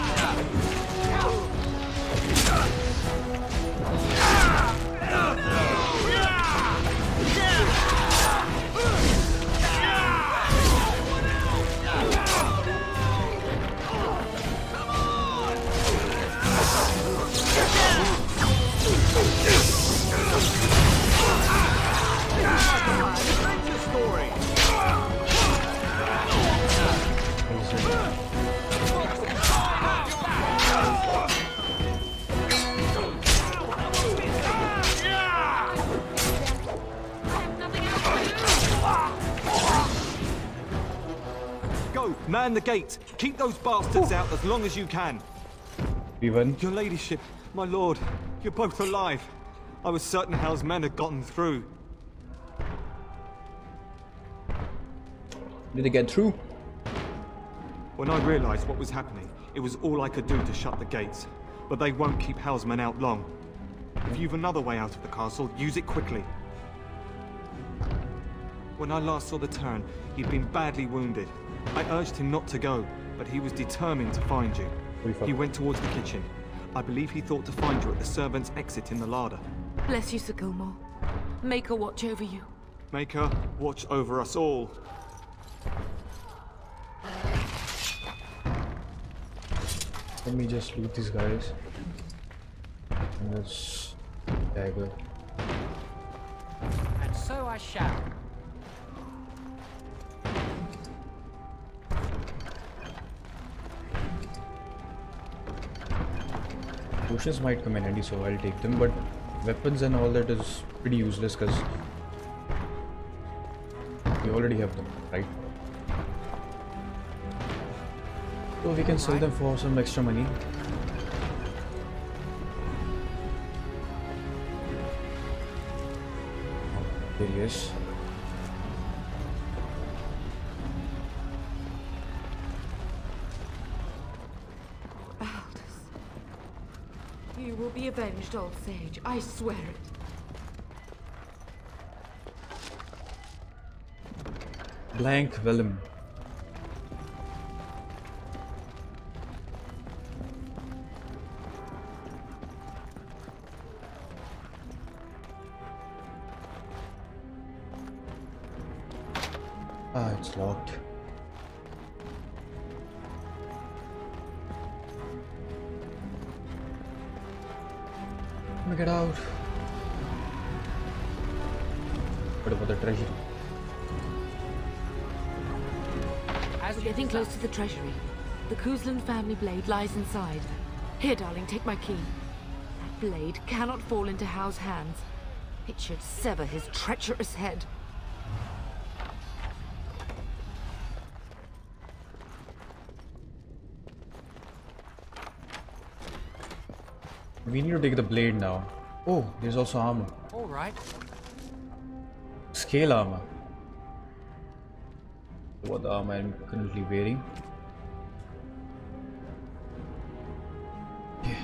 Go! Man the gates! Keep those bastards out as long as you can! Even Your ladyship, my lord, you're both alive. I was certain Hal's men had gotten through. did they get through? When I realized what was happening, it was all I could do to shut the gates. But they won't keep Hal's men out long. If you've another way out of the castle, use it quickly. When I last saw the Terran, he'd been badly wounded. I urged him not to go, but he was determined to find you. He went towards the kitchen. I believe he thought to find you at the servants' exit in the larder. Bless you, Sir Gilmore. Make her watch over you. Make her watch over us all. Let me just loot these guys. And this dagger. And so I shall. Potions might come in handy, so I'll take them, but weapons and all that is pretty useless because we already have them, right? So we can sell them for some extra money. There he is. You will be avenged, old sage. I swear it. Blank vellum. Ah, it's locked. Let me get out. What about the treasury? We're getting close to the treasury. The Kuzlan family blade lies inside. Here, darling, take my key. That blade cannot fall into Hal's hands. It should sever his treacherous head. We need to take the blade now. Oh, there's also armor. All right. Scale armor. What armor I'm currently wearing. Yeah.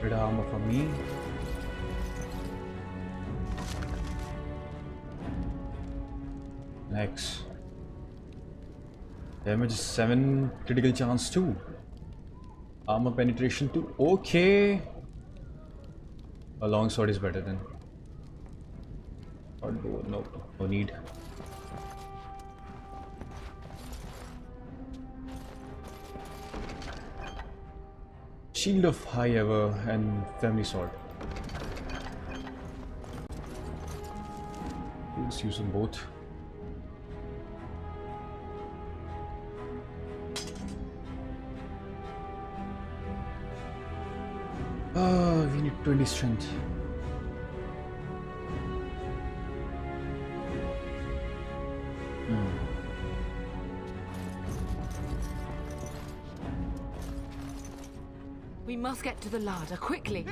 Red armor for me. Next. Damage 7, critical chance 2. Armor penetration 2. Okay. A long sword is better than. No, no need. Shield of High Ever and Family Sword. Let's use them both. We need 20 strength. We must get to the larder quickly.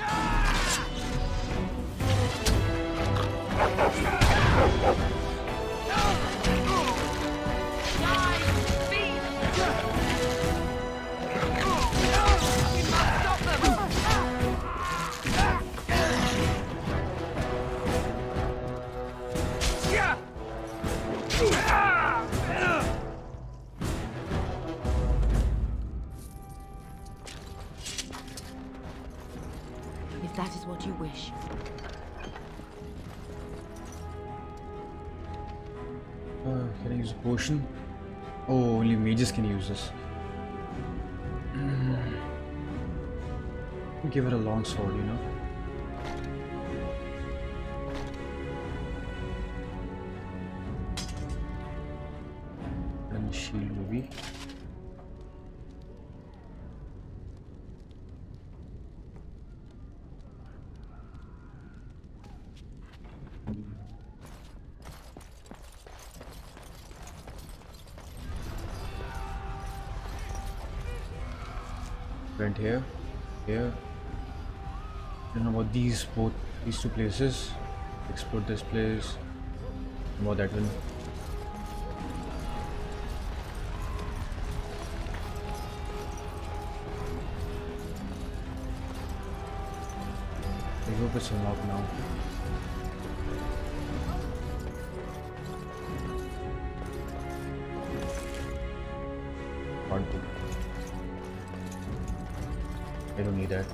If that is what you wish. Can I use a potion? Oh, only mages can use this. Give it a long sword, you know. And shield movie. Went here, here. I don't know about these two places. Explore this place. More that one. I hope it's unlocked now. Part-2. I don't need that.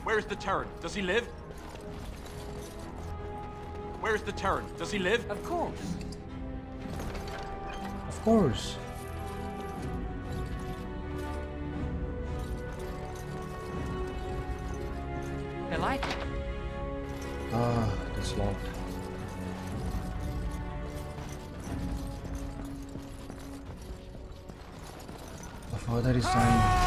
Where's the Terran? Does he live? Where's the Terran? Does he live? Of course. Of course. They like it. Ah, that's locked. My father is dying.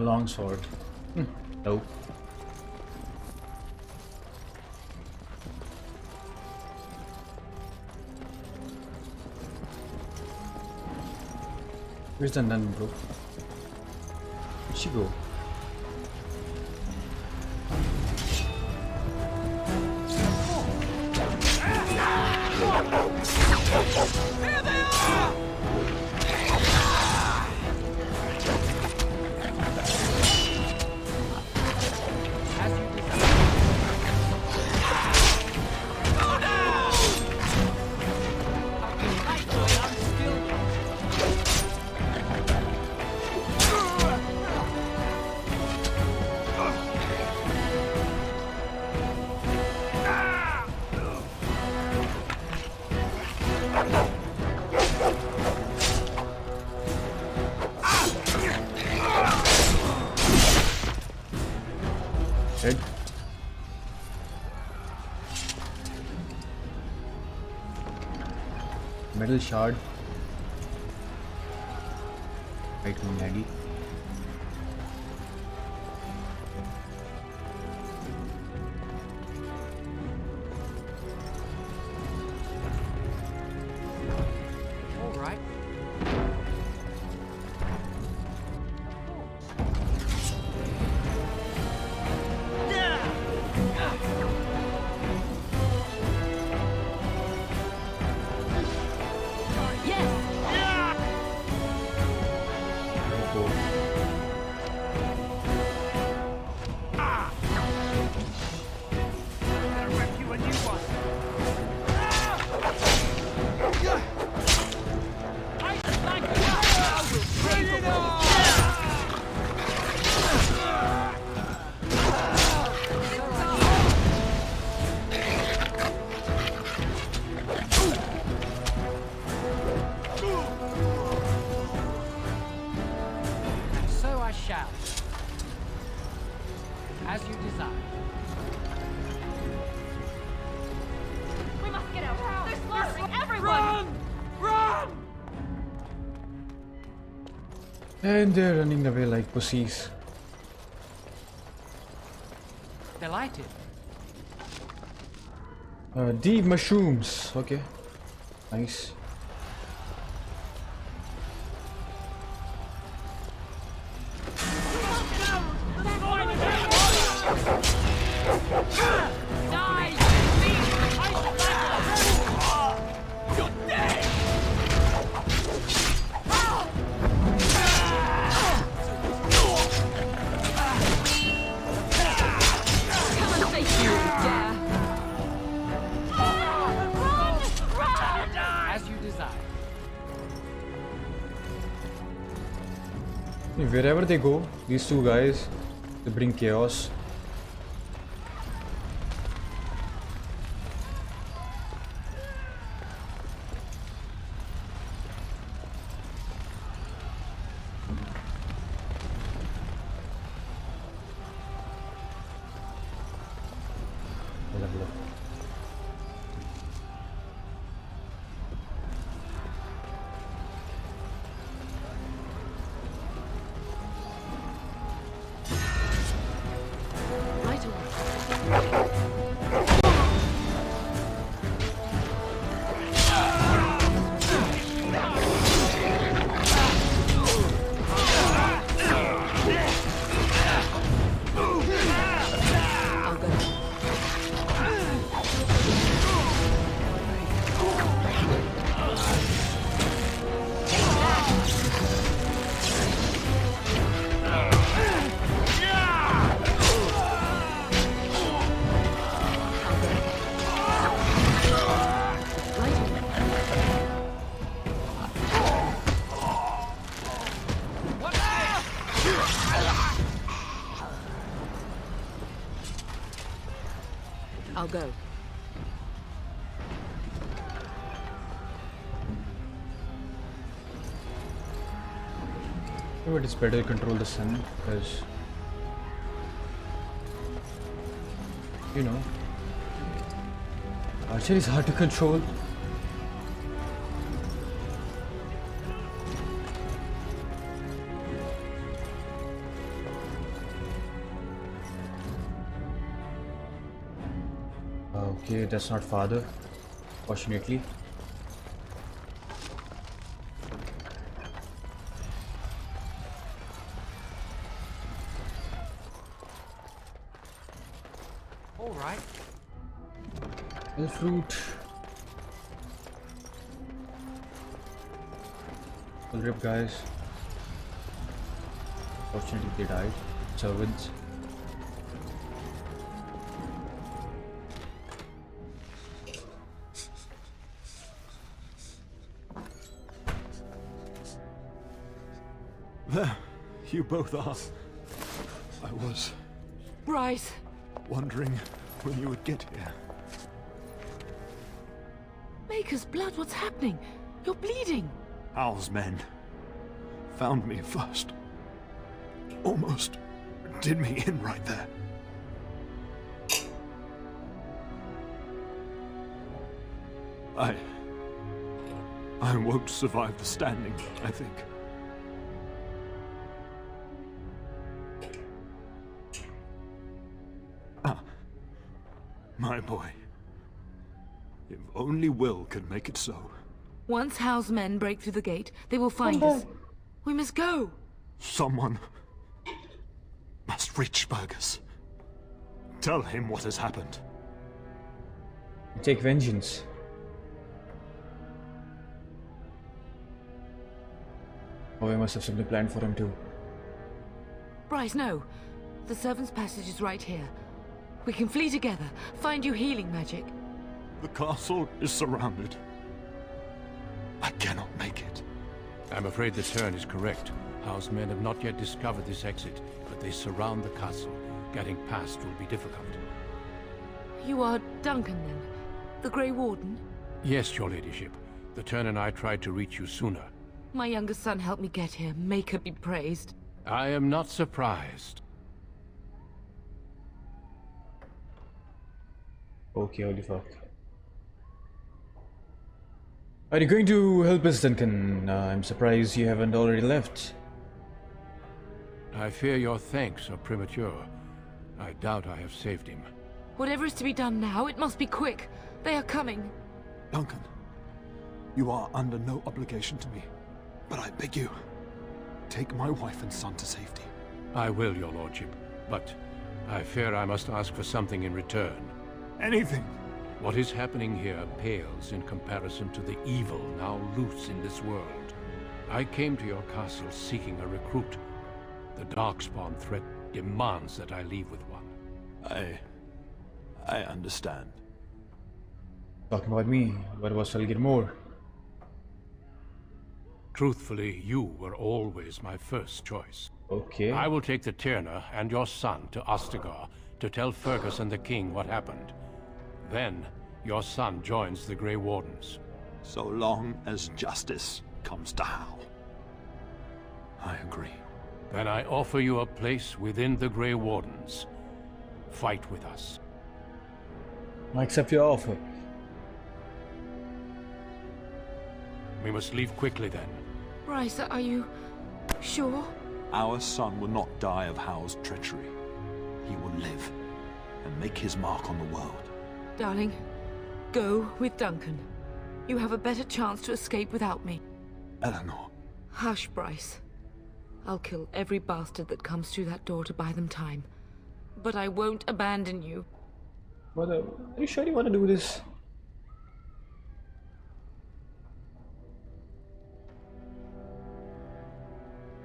A long sword. Nope. Where's the nun, bro? Where'd she go? Here they are! Dead. Metal shard. Right from Maggie. All right. And they're running away like pussies. Delighted. Deep mushrooms. Okay. Nice. Wherever they go, these two guys, they bring chaos. I'll go. But it's better to control the sun because, you know, archery is hard to control. Okay, that's not father, fortunately. All right. Fruit. Full rip, guys. Fortunately, they died. Servants. There, you both are. I was Bryce! wondering when you would get here. Maker's blood, what's happening? You're bleeding! Hal's men found me first. Almost did me in right there. I won't survive the standing, I think. My boy. If only Will could make it so. Once Hal's men break through the gate, they will find us. We must go! Someone must reach Burgess. Tell him what has happened. Take vengeance. Oh, we must have something planned for him too. Bryce, no. The servant's passage is right here. We can flee together, find you healing magic. The castle is surrounded. I cannot make it. I'm afraid the Turn is correct. House men have not yet discovered this exit, but they surround the castle. Getting past will be difficult. You are Duncan, then? The Grey Warden? Yes, your ladyship. The Turn and I tried to reach you sooner. My youngest son helped me get here. Maker be praised. I am not surprised. Okay, holy fuck. Are you going to help us, Duncan? I'm surprised you haven't already left. I fear your thanks are premature. I doubt I have saved him. Whatever is to be done now, it must be quick. They are coming. Duncan, you are under no obligation to me, but I beg you, take my wife and son to safety. I will, your lordship, but I fear I must ask for something in return. Anything. What is happening here pales in comparison to the evil now loose in this world. I came to your castle seeking a recruit. The Darkspawn threat demands that I leave with one. I understand. Talking about me, where was I'll more? Truthfully, you were always my first choice. Okay. I will take the Tyrna and your son to Ostagar to tell Fergus and the king what happened. Then, your son joins the Grey Wardens. So long as justice comes to Hal. I agree. Then I offer you a place within the Grey Wardens. Fight with us. I accept your offer. We must leave quickly then. Bryce, are you sure? Our son will not die of Hal's treachery. He will live and make his mark on the world. Darling, go with Duncan. You have a better chance to escape without me. Eleanor. Hush, Bryce. I'll kill every bastard that comes through that door to buy them time. But I won't abandon you. Mother, are you sure you want to do this?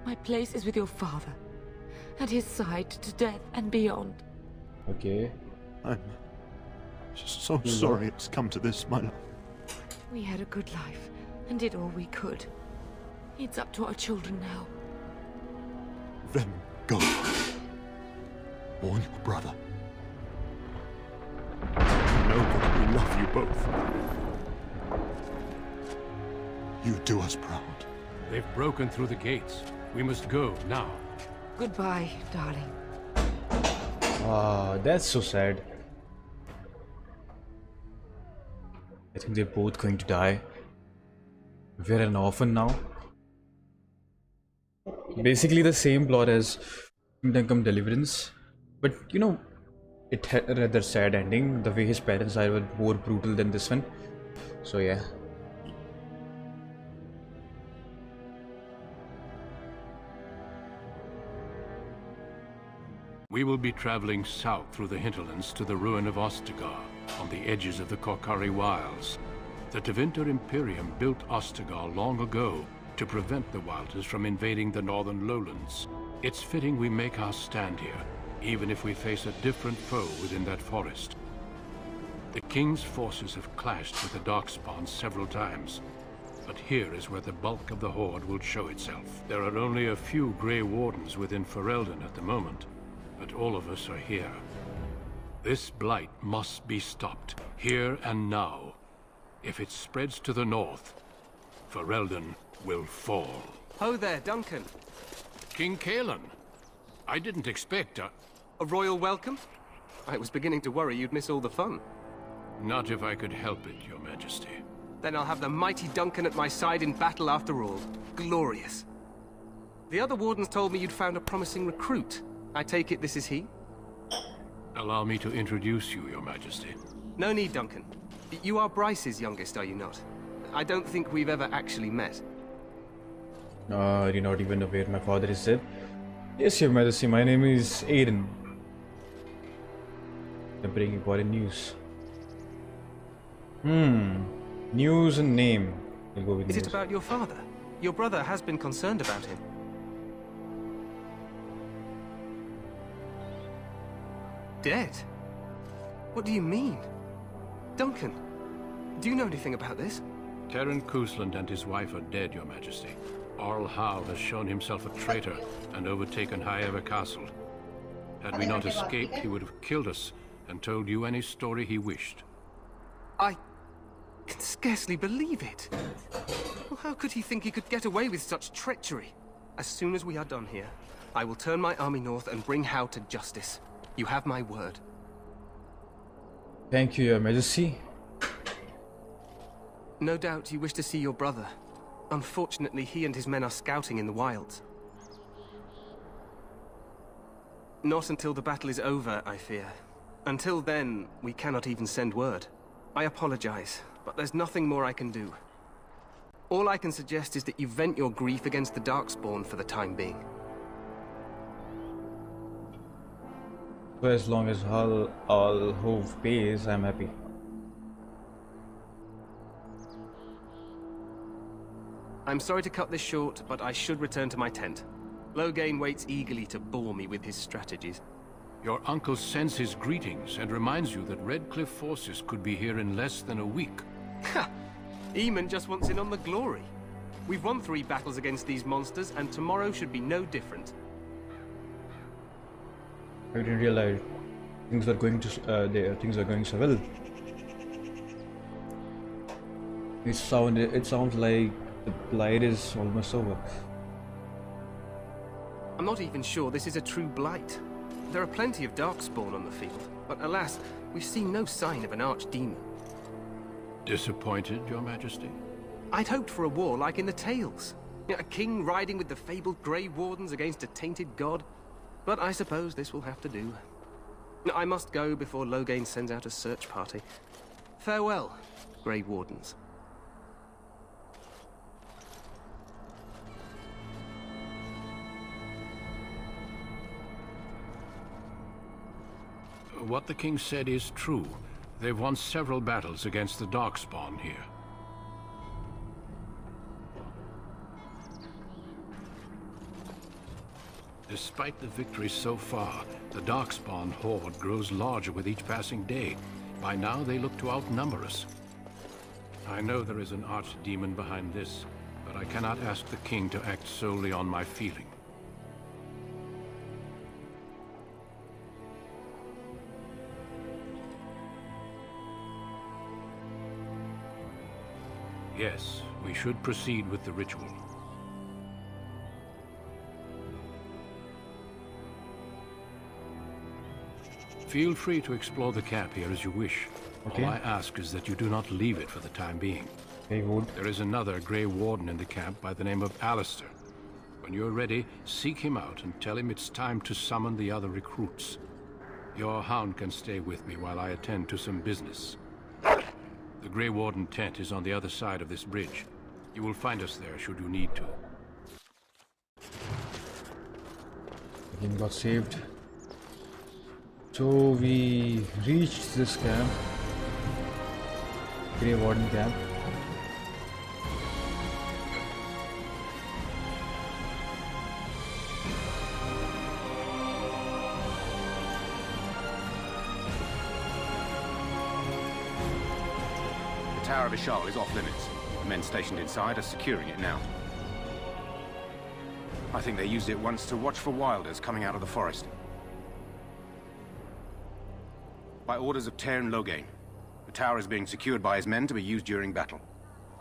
My place is with your father. At his side to death and beyond. Okay. I'm just so sorry it's come to this, my love. We had a good life and did all we could. It's up to our children now. Then go. Warn your brother. Know that we love you both. You do us proud. They've broken through the gates. We must go now. Goodbye, darling. Ah, that's so sad. I think they're both going to die. We're an orphan now. Basically the same plot as Kingdom Come Deliverance, but you know, it had a rather sad ending. The way his parents died were more brutal than this one. So yeah. We will be traveling south through the hinterlands to the ruin of Ostagar, on the edges of the Korkari Wilds. The Tevinter Imperium built Ostagar long ago to prevent the Wilders from invading the northern lowlands. It's fitting we make our stand here, even if we face a different foe within that forest. The King's forces have clashed with the Darkspawn several times, but here is where the bulk of the Horde will show itself. There are only a few Grey Wardens within Ferelden at the moment, but all of us are here. This blight must be stopped, here and now. If it spreads to the north, Ferelden will fall. Ho there, Duncan. King Kaelan. I didn't expect a royal welcome? I was beginning to worry you'd miss all the fun. Not if I could help it, Your Majesty. Then I'll have the mighty Duncan at my side in battle after all. Glorious. The other wardens told me you'd found a promising recruit. I take it this is he? Allow me to introduce you, Your Majesty. No need, Duncan. You are Bryce's youngest, are you not? I don't think we've ever actually met. You're not even aware my father is dead. Yes, Your Majesty, my name is Aiden. I'm bringing important news. News and name. We'll go with Is news. it about your father? Your brother has been concerned about him. Dead? What do you mean? Duncan, do you know anything about this? Terran Cousland and his wife are dead, Your Majesty. Arl Howe has shown himself a traitor and overtaken High Ever Castle. Had we not escaped, he would have killed us and told you any story he wished. I can scarcely believe it. Well, how could he think he could get away with such treachery? As soon as we are done here, I will turn my army north and bring Howe to justice. You have my word. Thank you, Your Majesty. No doubt you wish to see your brother. Unfortunately, he and his men are scouting in the wilds. Not until the battle is over, I fear. Until then, we cannot even send word. I apologize, but there's nothing more I can do. All I can suggest is that you vent your grief against the Darkspawn for the time being. So as long as all Hove pays, I'm happy. I'm sorry to cut this short, but I should return to my tent. Loghain waits eagerly to bore me with his strategies. Your uncle sends his greetings and reminds you that Redcliffe forces could be here in less than a week. Ha! Eamon just wants in on the glory. We've won 3 battles against these monsters, and tomorrow should be no different. I didn't realize things are going so well. It sounds like the blight is almost over. I'm not even sure this is a true blight. There are plenty of Darkspawn on the field, but alas, we've seen no sign of an archdemon. Disappointed, Your Majesty? I'd hoped for a war like in the tales. A king riding with the fabled Grey Wardens against a tainted god. But I suppose this will have to do. I must go before Loghain sends out a search party. Farewell, Grey Wardens. What the king said is true. They've won several battles against the Darkspawn here. Despite the victories so far, the Darkspawn horde grows larger with each passing day. By now, they look to outnumber us. I know there is an archdemon behind this, but I cannot ask the king to act solely on my feeling. Yes, we should proceed with the ritual. Feel free to explore the camp here as you wish. Okay. All I ask is that you do not leave it for the time being. I would. There is another Grey Warden in the camp by the name of Alistair. When you're ready, seek him out and tell him it's time to summon the other recruits. Your hound can stay with me while I attend to some business. The Grey Warden tent is on the other side of this bridge. You will find us there should you need to. The game got saved. So we reached this camp, Grey Warden camp. The Tower of Ishal is off limits. The men stationed inside are securing it now. I think they used it once to watch for wilders coming out of the forest. By orders of Tairn Loghain, the tower is being secured by his men to be used during battle.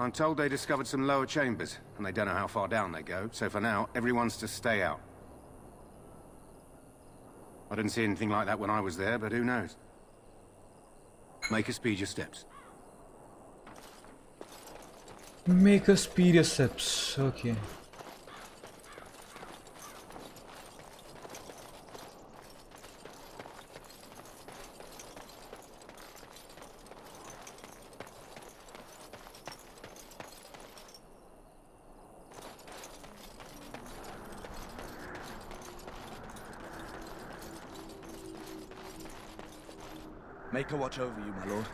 I'm told they discovered some lower chambers, and they don't know how far down they go, so for now, everyone's to stay out. I didn't see anything like that when I was there, but who knows? Make us speed your steps. Make us speed your steps. Okay. Make a watch over you, my lord.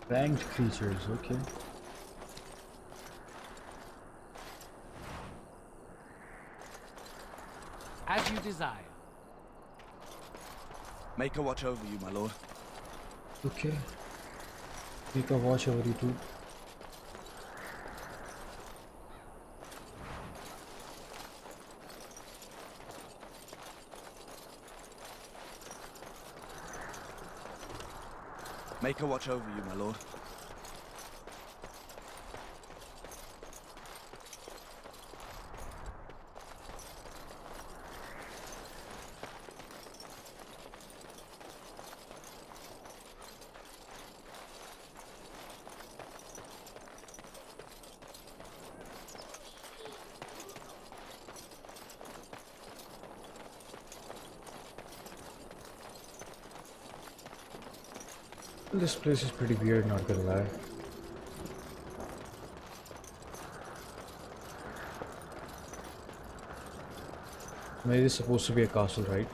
Ranked creatures, okay. As you desire. Make a watch over you, my lord. Okay. Make a watch over you too. Maker watch over you, my lord. This place is pretty weird, not gonna lie. Maybe this is supposed to be a castle, right?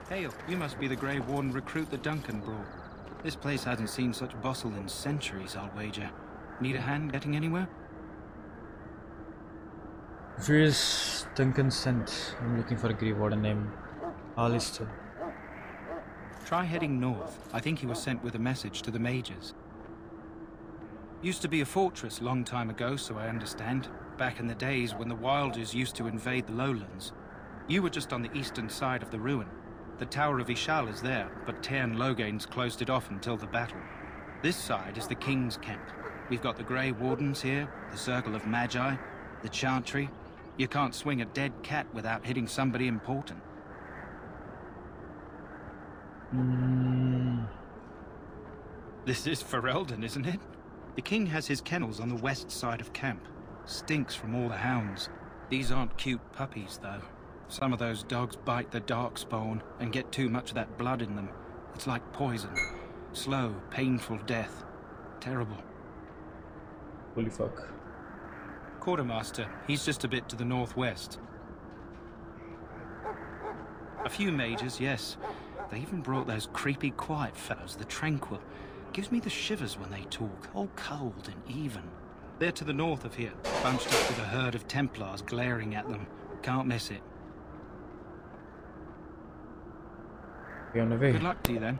Hail, you must be the Grey Warden recruit that Duncan brought. This place hasn't seen such bustle in centuries, I'll wager. Need a hand getting anywhere? Where's Duncan sent? I'm looking for a Grey Warden named Alistair. Try heading north. I think he was sent with a message to the mages. Used to be a fortress long time ago, so I understand. Back in the days when the Wilders used to invade the lowlands. You were just on the eastern side of the ruin. The Tower of Ishal is there, but Tairn Logain's closed it off until the battle. This side is the King's camp. We've got the Grey Wardens here, the Circle of Magi, the Chantry. You can't swing a dead cat without hitting somebody important. This is Ferelden, isn't it? The king has his kennels on the west side of camp. Stinks from all the hounds. These aren't cute puppies, though. Some of those dogs bite the darkspawn and get too much of that blood in them. It's like poison. Slow, painful death. Terrible. Holy fuck. Quartermaster, he's just a bit to the northwest. A few mages, yes. They even brought those creepy quiet fellows, the Tranquil. Gives me the shivers when they talk, all cold and even. They're to the north of here, bunched up with a herd of Templars glaring at them. Can't miss it. Be on the way. Good luck to you then.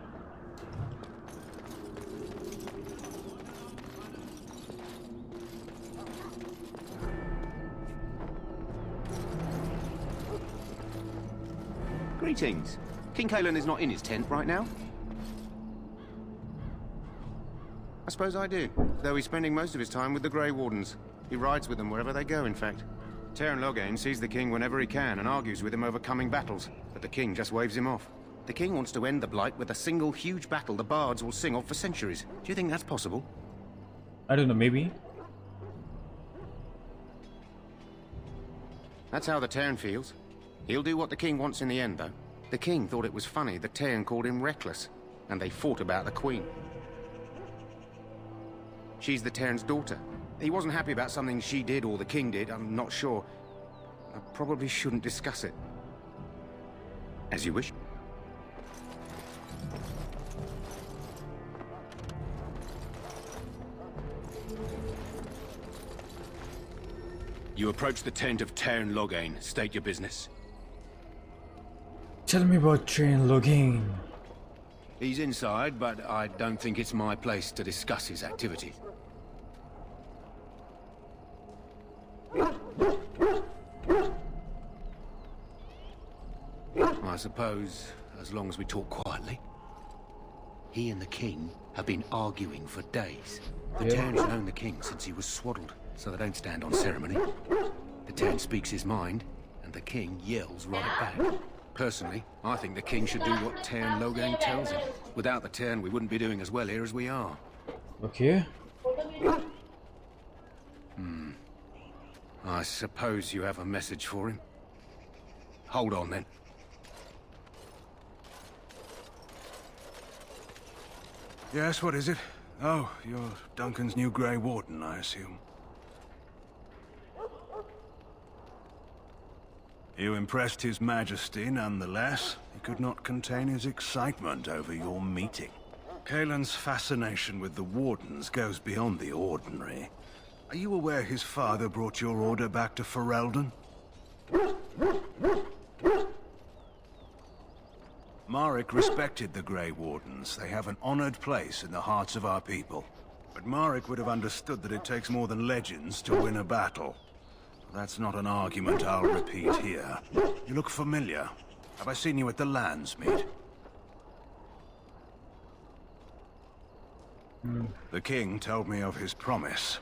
Greetings. King Kaelan is not in his tent right now? I suppose I do, though he's spending most of his time with the Grey Wardens. He rides with them wherever they go, in fact. Tairn Logain sees the king whenever he can and argues with him over coming battles, but the king just waves him off. The king wants to end the Blight with a single huge battle the bards will sing of for centuries. Do you think that's possible? I don't know, maybe. That's how the Tairn feels. He'll do what the king wants in the end, though. The king thought it was funny that Tairn called him reckless, and they fought about the queen. She's the Tairn's daughter. He wasn't happy about something she did or the king did, I'm not sure. I probably shouldn't discuss it. As you wish. You approach the tent of Tairn Logain. State your business. Tell me about Tairn Logain. He's inside, but I don't think it's my place to discuss his activities. I suppose, as long as we talk quietly. He and the king have been arguing for days. The Tairn's known the king since he was swaddled, so they don't stand on ceremony. The Tairn speaks his mind, and the king yells right back. Personally, I think the king should do what Tairn Logain tells him. Without the Tairn, we wouldn't be doing as well here as we are. Okay. I suppose you have a message for him. Hold on, then. Yes, what is it? Oh, you're Duncan's new Grey Warden, I assume. You impressed His Majesty, nonetheless. He could not contain his excitement over your meeting. Kaelan's fascination with the Wardens goes beyond the ordinary. Are you aware his father brought your order back to Ferelden? Marek respected the Grey Wardens. They have an honored place in the hearts of our people. But Marek would have understood that it takes more than legends to win a battle. That's not an argument I'll repeat here. You look familiar. Have I seen you at the Landsmeet? The king told me of his promise.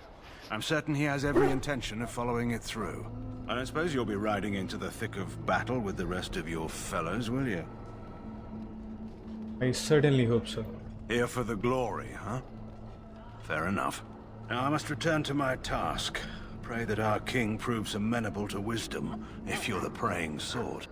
I'm certain he has every intention of following it through. I don't suppose you'll be riding into the thick of battle with the rest of your fellows, will you? I certainly hope so. Here for the glory, huh? Fair enough. Now I must return to my task. Pray that our king proves amenable to wisdom, if you're the praying sort.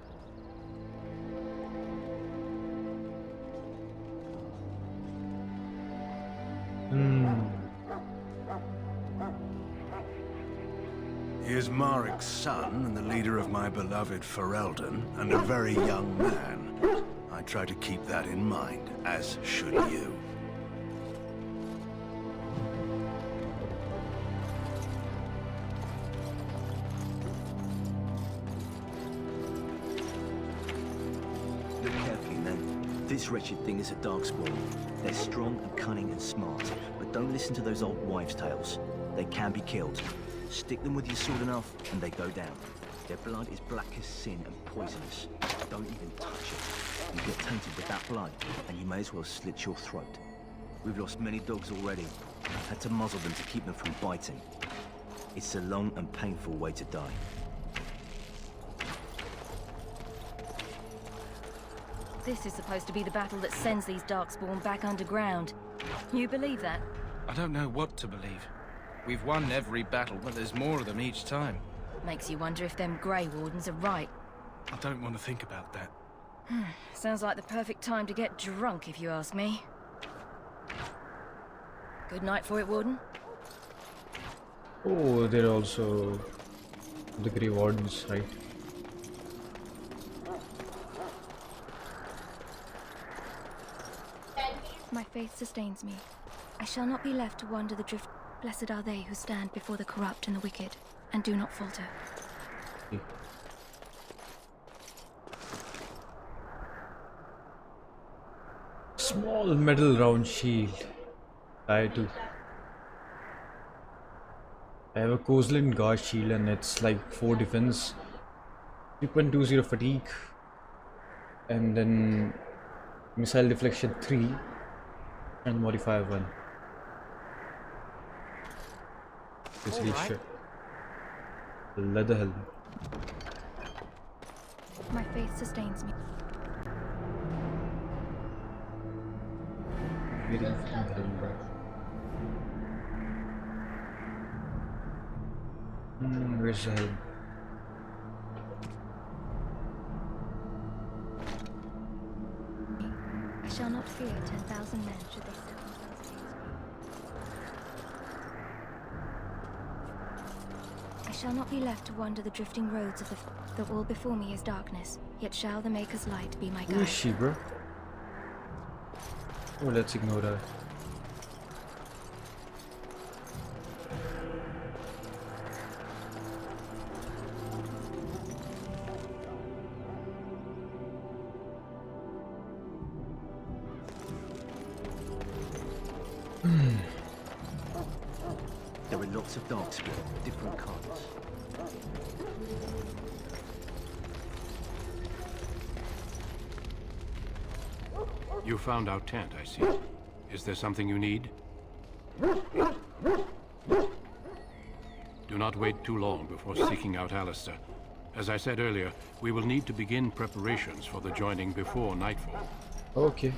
He is Marek's son and the leader of my beloved Ferelden, and a very young man. I try to keep that in mind, as should you. Look carefully, men. This wretched thing is a darkspawn. They're strong and cunning and smart, but don't listen to those old wives' tales. They can be killed. Stick them with your sword enough, and they go down. Their blood is black as sin and poisonous. Don't even touch it. You get tainted with that blood, and you may as well slit your throat. We've lost many dogs already. Had to muzzle them to keep them from biting. It's a long and painful way to die. This is supposed to be the battle that sends these darkspawn back underground. You believe that? I don't know what to believe. We've won every battle, but there's more of them each time. Makes you wonder if them Grey Wardens are right. I don't want to think about that. Sounds like the perfect time to get drunk, if you ask me. Good night for it, Warden. Oh, they're also the Grey Wardens, right? My faith sustains me. I shall not be left to wander the drift. Blessed are they who stand before the corrupt and the wicked, and do not falter. Small metal round shield. I do. I have a Kozlin guard shield and it's like 4 defense, 3.20 fatigue, and then missile deflection 3 and modifier 1. Basically shit. Leather helmet. My faith sustains me. Waiting for the helmet. Where's the helmet? I shall not fear 10,000 men should they step on. I shall not be left to wander the drifting roads of the wall before me is darkness, yet shall the Maker's light be my guide. Who is she, bro? Oh, let's ignore her. There are lots of darkspawn, different colors. You found our tent, I see. Is there something you need? Do not wait too long before seeking out Alistair. As I said earlier, we will need to begin preparations for the joining before nightfall. Okay.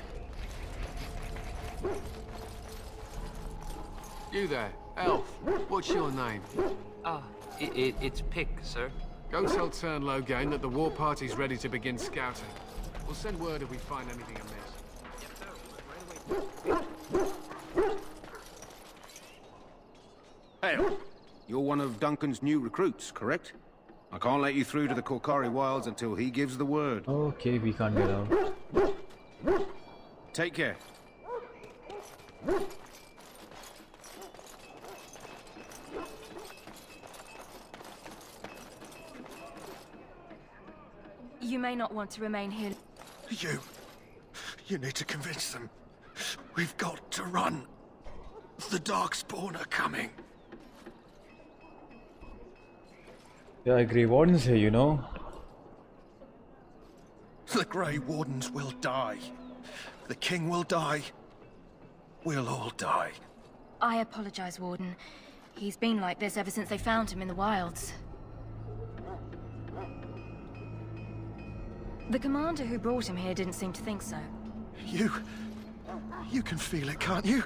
You there, elf. What's your name? It's Pick, sir. Go tell Turn Logain that the war party's ready to begin scouting. We'll send word if we find anything amiss. Hey, you're one of Duncan's new recruits, correct? I can't let you through to the Korkari Wilds until he gives the word. Okay, we can't get out. Take care. You may not want to remain here. You need to convince them. We've got to run. The Darkspawn are coming. Yeah, Grey Warden's here, you know. The Grey Wardens will die. The King will die. We'll all die. I apologize, Warden. He's been like this ever since they found him in the wilds. The commander who brought him here didn't seem to think so. You can feel it, can't you?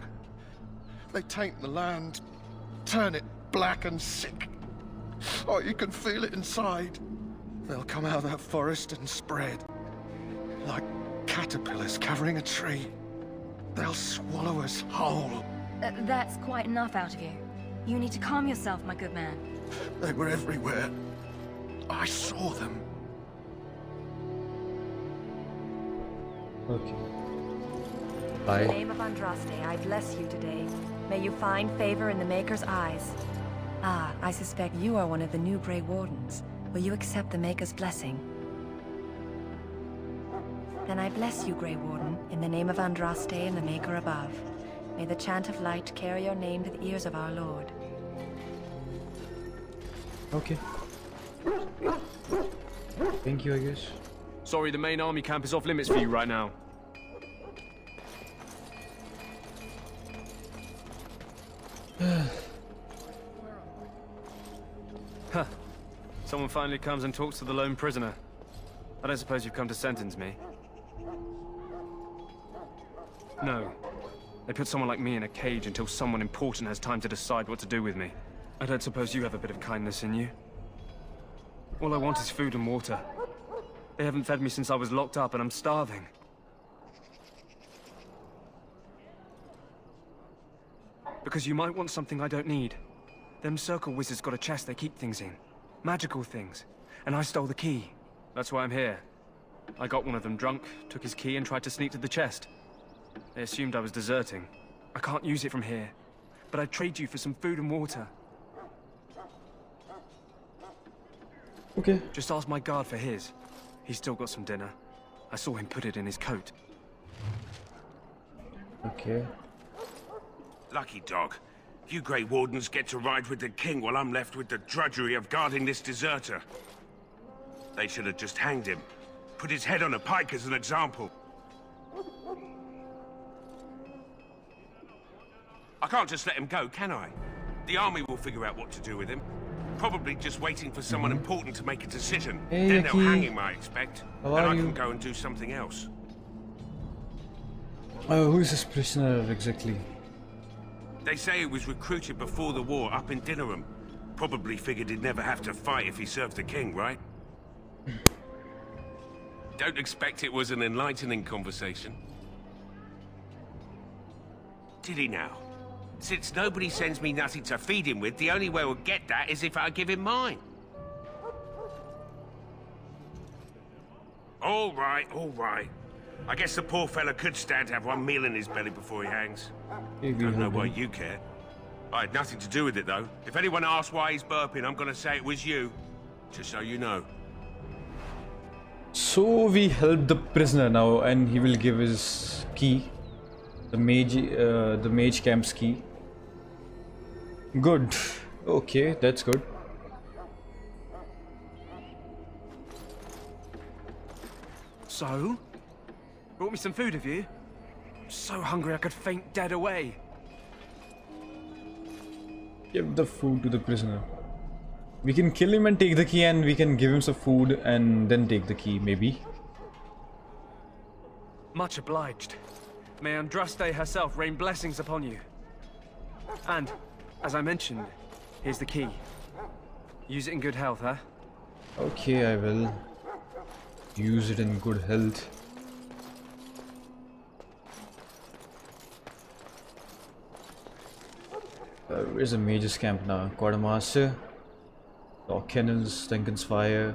They taint the land, turn it black and sick. Oh, you can feel it inside. They'll come out of that forest and spread. Like caterpillars covering a tree. They'll swallow us whole. That's quite enough out of you. You need to calm yourself, my good man. They were everywhere. I saw them. Okay. In Bye. the name of Andraste, I bless you today. May you find favor in the Maker's eyes. Ah, I suspect you are one of the new Grey Wardens. Will you accept the Maker's blessing? Then I bless you, Grey Warden, in the name of Andraste and the Maker above. May the chant of light carry your name to the ears of our Lord. Okay. Thank you, I guess. Sorry, the main army camp is off limits for you right now. Huh. Someone finally comes and talks to the lone prisoner. I don't suppose you've come to sentence me. No. They put someone like me in a cage until someone important has time to decide what to do with me. I don't suppose you have a bit of kindness in you? All I want is food and water. They haven't fed me since I was locked up and I'm starving. Because you might want something I don't need. Them circle wizards got a chest they keep things in. Magical things. And I stole the key. That's why I'm here. I got one of them drunk, took his key and tried to sneak to the chest. They assumed I was deserting. I can't use it from here. But I'd trade you for some food and water. Okay. Just ask my guard for his. He's still got some dinner. I saw him put it in his coat. Okay. Lucky dog. You Grey Wardens get to ride with the King while I'm left with the drudgery of guarding this deserter. They should have just hanged him. Put his head on a pike as an example. I can't just let him go, can I? The army will figure out what to do with him. Probably just waiting for someone important to make a decision. Hey, then they'll Yaki. hang him, I expect. How and are I you? can go and do something else. Who is this prisoner exactly? They say he was recruited before the war up in Dinnerham. Probably figured he'd never have to fight if he served the king, right? Don't expect it was an enlightening conversation. Did he now? Since nobody sends me nothing to feed him with, the only way we'll get that is if I give him mine. All right, all right. I guess the poor fella could stand to have one meal in his belly before he hangs. Don't know why you care. I had nothing to do with it, though. If anyone asks why he's burping, I'm gonna say it was you. Just so you know. So we help the prisoner now, and he will give his key, the mage camp's key. Good. Okay, that's good. So? Brought me some food, have you? So hungry I could faint dead away. Give the food to the prisoner. We can kill him and take the key, and we can give him some food and then take the key, maybe. Much obliged. May Andraste herself rain blessings upon you. And, as I mentioned, here's the key. Use it in good health, huh? Okay, I will use it in good health. Where's the mage's camp now? Quartermaster, Lock Kennels, Duncan's Fire.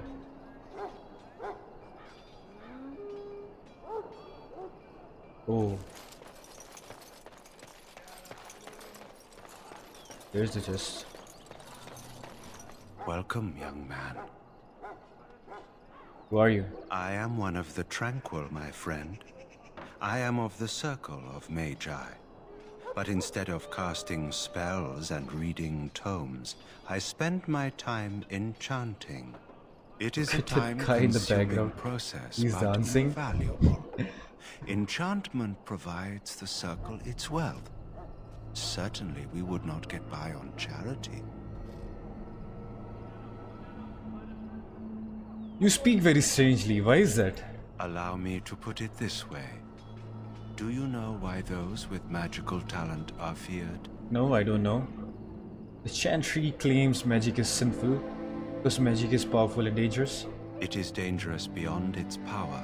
Oh. There's the chest. Welcome, young man. Who are you? I am one of the Tranquil, my friend. I am of the Circle of Magi. But instead of casting spells and reading tomes, I spend my time enchanting. It is a time-consuming process, He's but dancing. valuable. Enchantment provides the circle its wealth. Certainly we would not get by on charity. You speak very strangely. Why is that? Allow me to put it this way. Do you know why those with magical talent are feared? No, I don't know. The Chantry claims magic is sinful because magic is powerful and dangerous. It is dangerous beyond its power.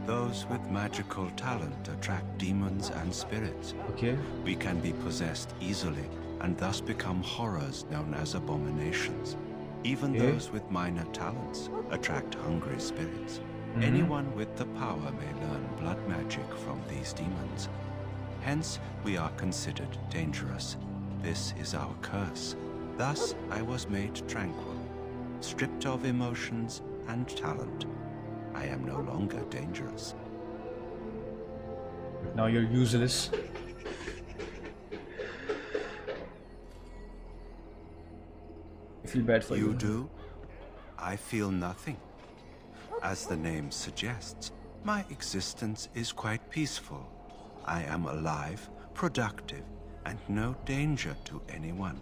Those with magical talent attract demons and spirits. Okay. We can be possessed easily and thus become horrors known as abominations. Even those with minor talents attract hungry spirits. Anyone with the power may learn blood magic from these demons. Hence, we are considered dangerous. This is our curse. Thus, I was made tranquil, stripped of emotions and talent. I am no longer dangerous. Now you're useless. I feel bad for you. You do? I feel nothing. As the name suggests, my existence is quite peaceful. I am alive, productive, and no danger to anyone.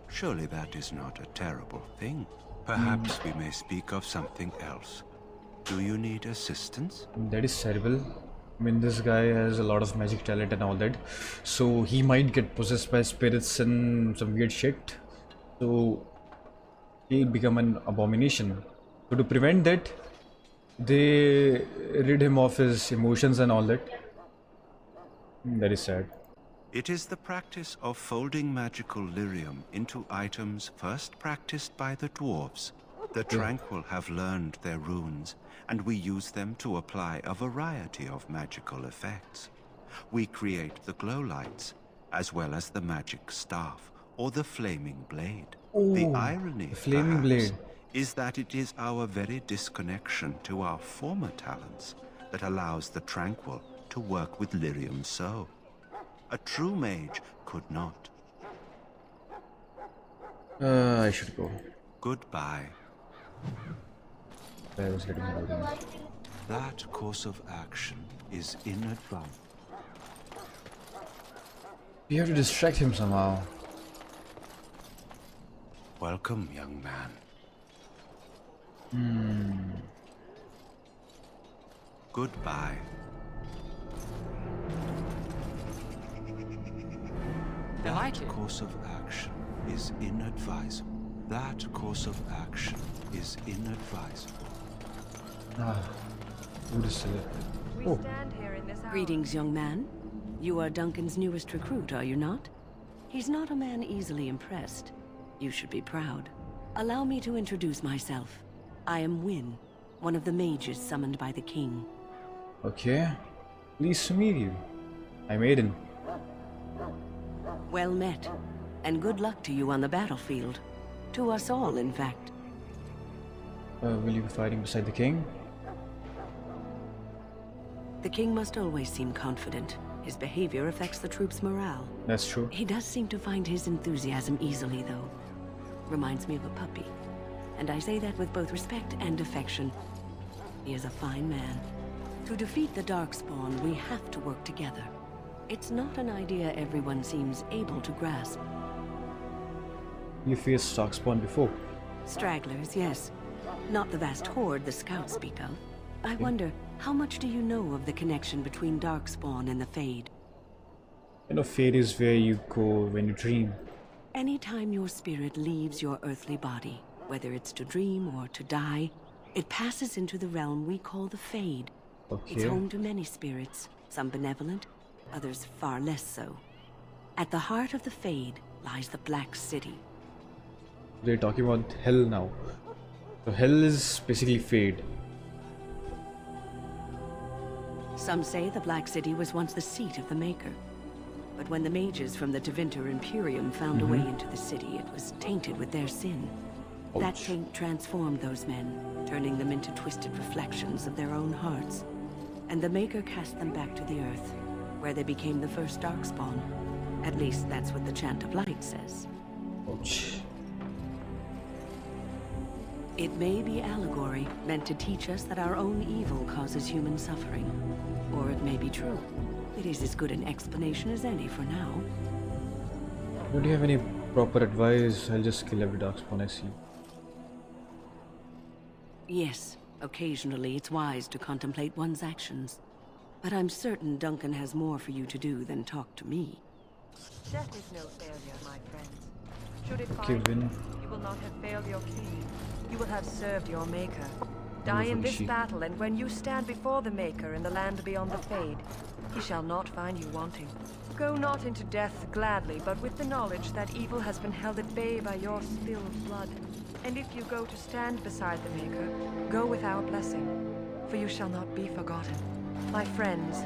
Surely that is not a terrible thing. Perhaps we may speak of something else. Do you need assistance? That is terrible. I mean, this guy has a lot of magic talent and all that. So he might get possessed by spirits and some weird shit. So he'll become an abomination. So to prevent that, they rid him of his emotions and all that. That is sad. It is the practice of folding magical lyrium into items first practiced by the dwarves. The Tranquil have learned their runes, and we use them to apply a variety of magical effects. We create the glow lights, as well as the magic staff, or the flaming blade. The irony, flaming blade, is that it is our very disconnection to our former talents that allows the Tranquil to work with lyrium so. A true mage could not. I should go. Goodbye. I was getting boring. That course of action is in advance. We have to distract him somehow. Welcome, young man. Goodbye. That course of action is inadvisable. That course of action is inadvisable. Who is still We stand here in this hour. Greetings, young man. You are Duncan's newest recruit, are you not? He's not a man easily impressed. You should be proud. Allow me to introduce myself. I am Wynne, one of the mages summoned by the king. Okay. Pleased to meet you. I'm Aiden. Well met, and good luck to you on the battlefield. To us all, in fact. Will you be fighting beside the king? The king must always seem confident. His behavior affects the troops' morale. That's true. He does seem to find his enthusiasm easily, though. Reminds me of a puppy. And I say that with both respect and affection. He is a fine man. To defeat the Darkspawn, we have to work together. It's not an idea everyone seems able to grasp. You faced Darkspawn before? Stragglers, yes. Not the vast horde the scouts speak of. I wonder, how much do you know of the connection between Darkspawn and the Fade? You know, Fade is where you go when you dream. Anytime your spirit leaves your earthly body, whether it's to dream or to die, it passes into the realm we call the Fade. It's home to many spirits, some benevolent, others far less so. At the heart of the Fade lies the Black City. They're talking about Hell now. So Hell is basically Fade. Some say the Black City was once the seat of the Maker. But when the mages from the Tevinter Imperium found a way into the city, it was tainted with their sin. That taint transformed those men, turning them into twisted reflections of their own hearts. And the Maker cast them back to the Earth, where they became the first Darkspawn. At least that's what the Chant of Light says. Ouch. It may be allegory, meant to teach us that our own evil causes human suffering. Or it may be true. It is as good an explanation as any for now. Don't you have any proper advice? I'll just kill every darkspawn I see. Yes, occasionally it's wise to contemplate one's actions. But I'm certain Duncan has more for you to do than talk to me. Death is no failure, my friends. Should it Okay, find win. you, you will not have failed your king. You will have served your maker. Die in this battle, and when you stand before the maker in the land beyond the Fade, he shall not find you wanting. Go not into death gladly, but with the knowledge that evil has been held at bay by your spilled blood. And if you go to stand beside the maker, go with our blessing, for you shall not be forgotten. My friends,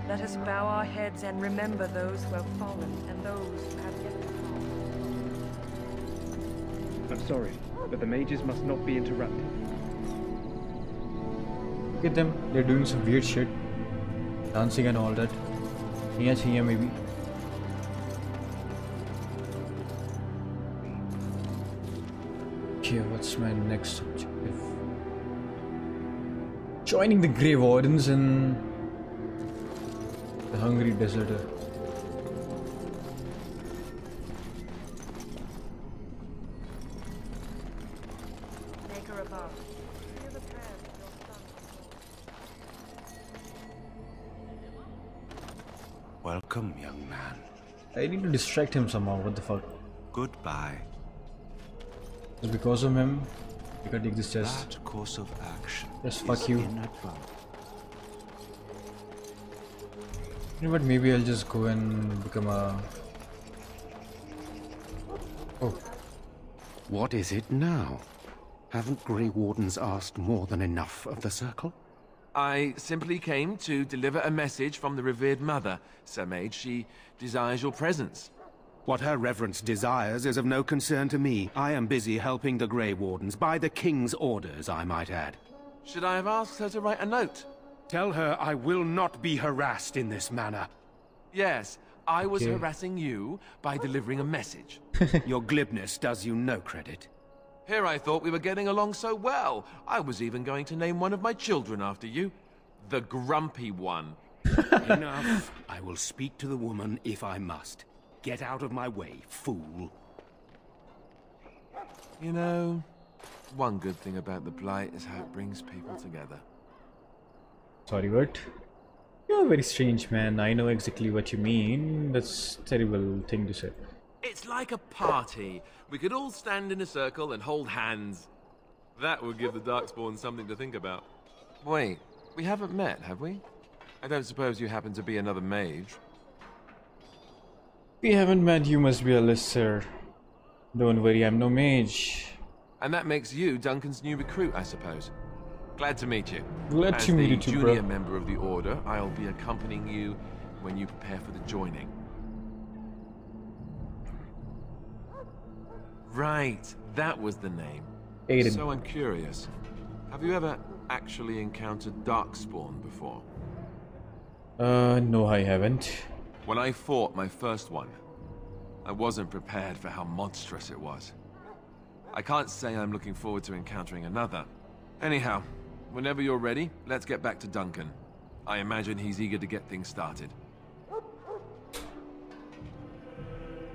let us bow our heads and remember those who have fallen and those who have yet to fall. I'm sorry, but the mages must not be interrupted. Look at them, they're doing some weird shit. Dancing and all that. Chiya maybe. Okay, what's my next objective? Joining the Grey Wardens in the Hungry Deserter. Maker above, hear the prayers of your son. Welcome, young man. I need to distract him somehow, what the fuck? Goodbye. Just because of him, I can take this chest. That course of action. Just fuck is you. in advance. You know what, maybe I'll just go and become a... Oh. What is it now? Haven't Grey Wardens asked more than enough of the Circle? I simply came to deliver a message from the revered mother, Sir Mage. She desires your presence. What her reverence desires is of no concern to me. I am busy helping the Grey Wardens, by the King's orders, I might add. Should I have asked her to write a note? Tell her I will not be harassed in this manner. Yes, I was harassing you by delivering a message. Your glibness does you no credit. Here I thought we were getting along so well. I was even going to name one of my children after you. The Grumpy One. Enough. I will speak to the woman if I must. Get out of my way, fool. You know, one good thing about the Blight is how it brings people together. Sorry, what? You're a very strange man. I know exactly what you mean. That's a terrible thing to say. It's like a party. We could all stand in a circle and hold hands. That would give the Darkspawn something to think about. Wait, we haven't met, have we? I don't suppose you happen to be another mage? We haven't met, you must be a lister. Don't worry, I'm no mage. And that makes you Duncan's new recruit, I suppose. Glad to meet you. Glad to meet you too, bro. As the junior member of the Order, I'll be accompanying you when you prepare for the joining. Right, that was the name. Aiden. So I'm curious. Have you ever actually encountered Darkspawn before? No, I haven't. When I fought my first one, I wasn't prepared for how monstrous it was. I can't say I'm looking forward to encountering another. Anyhow, whenever you're ready, let's get back to Duncan. I imagine he's eager to get things started.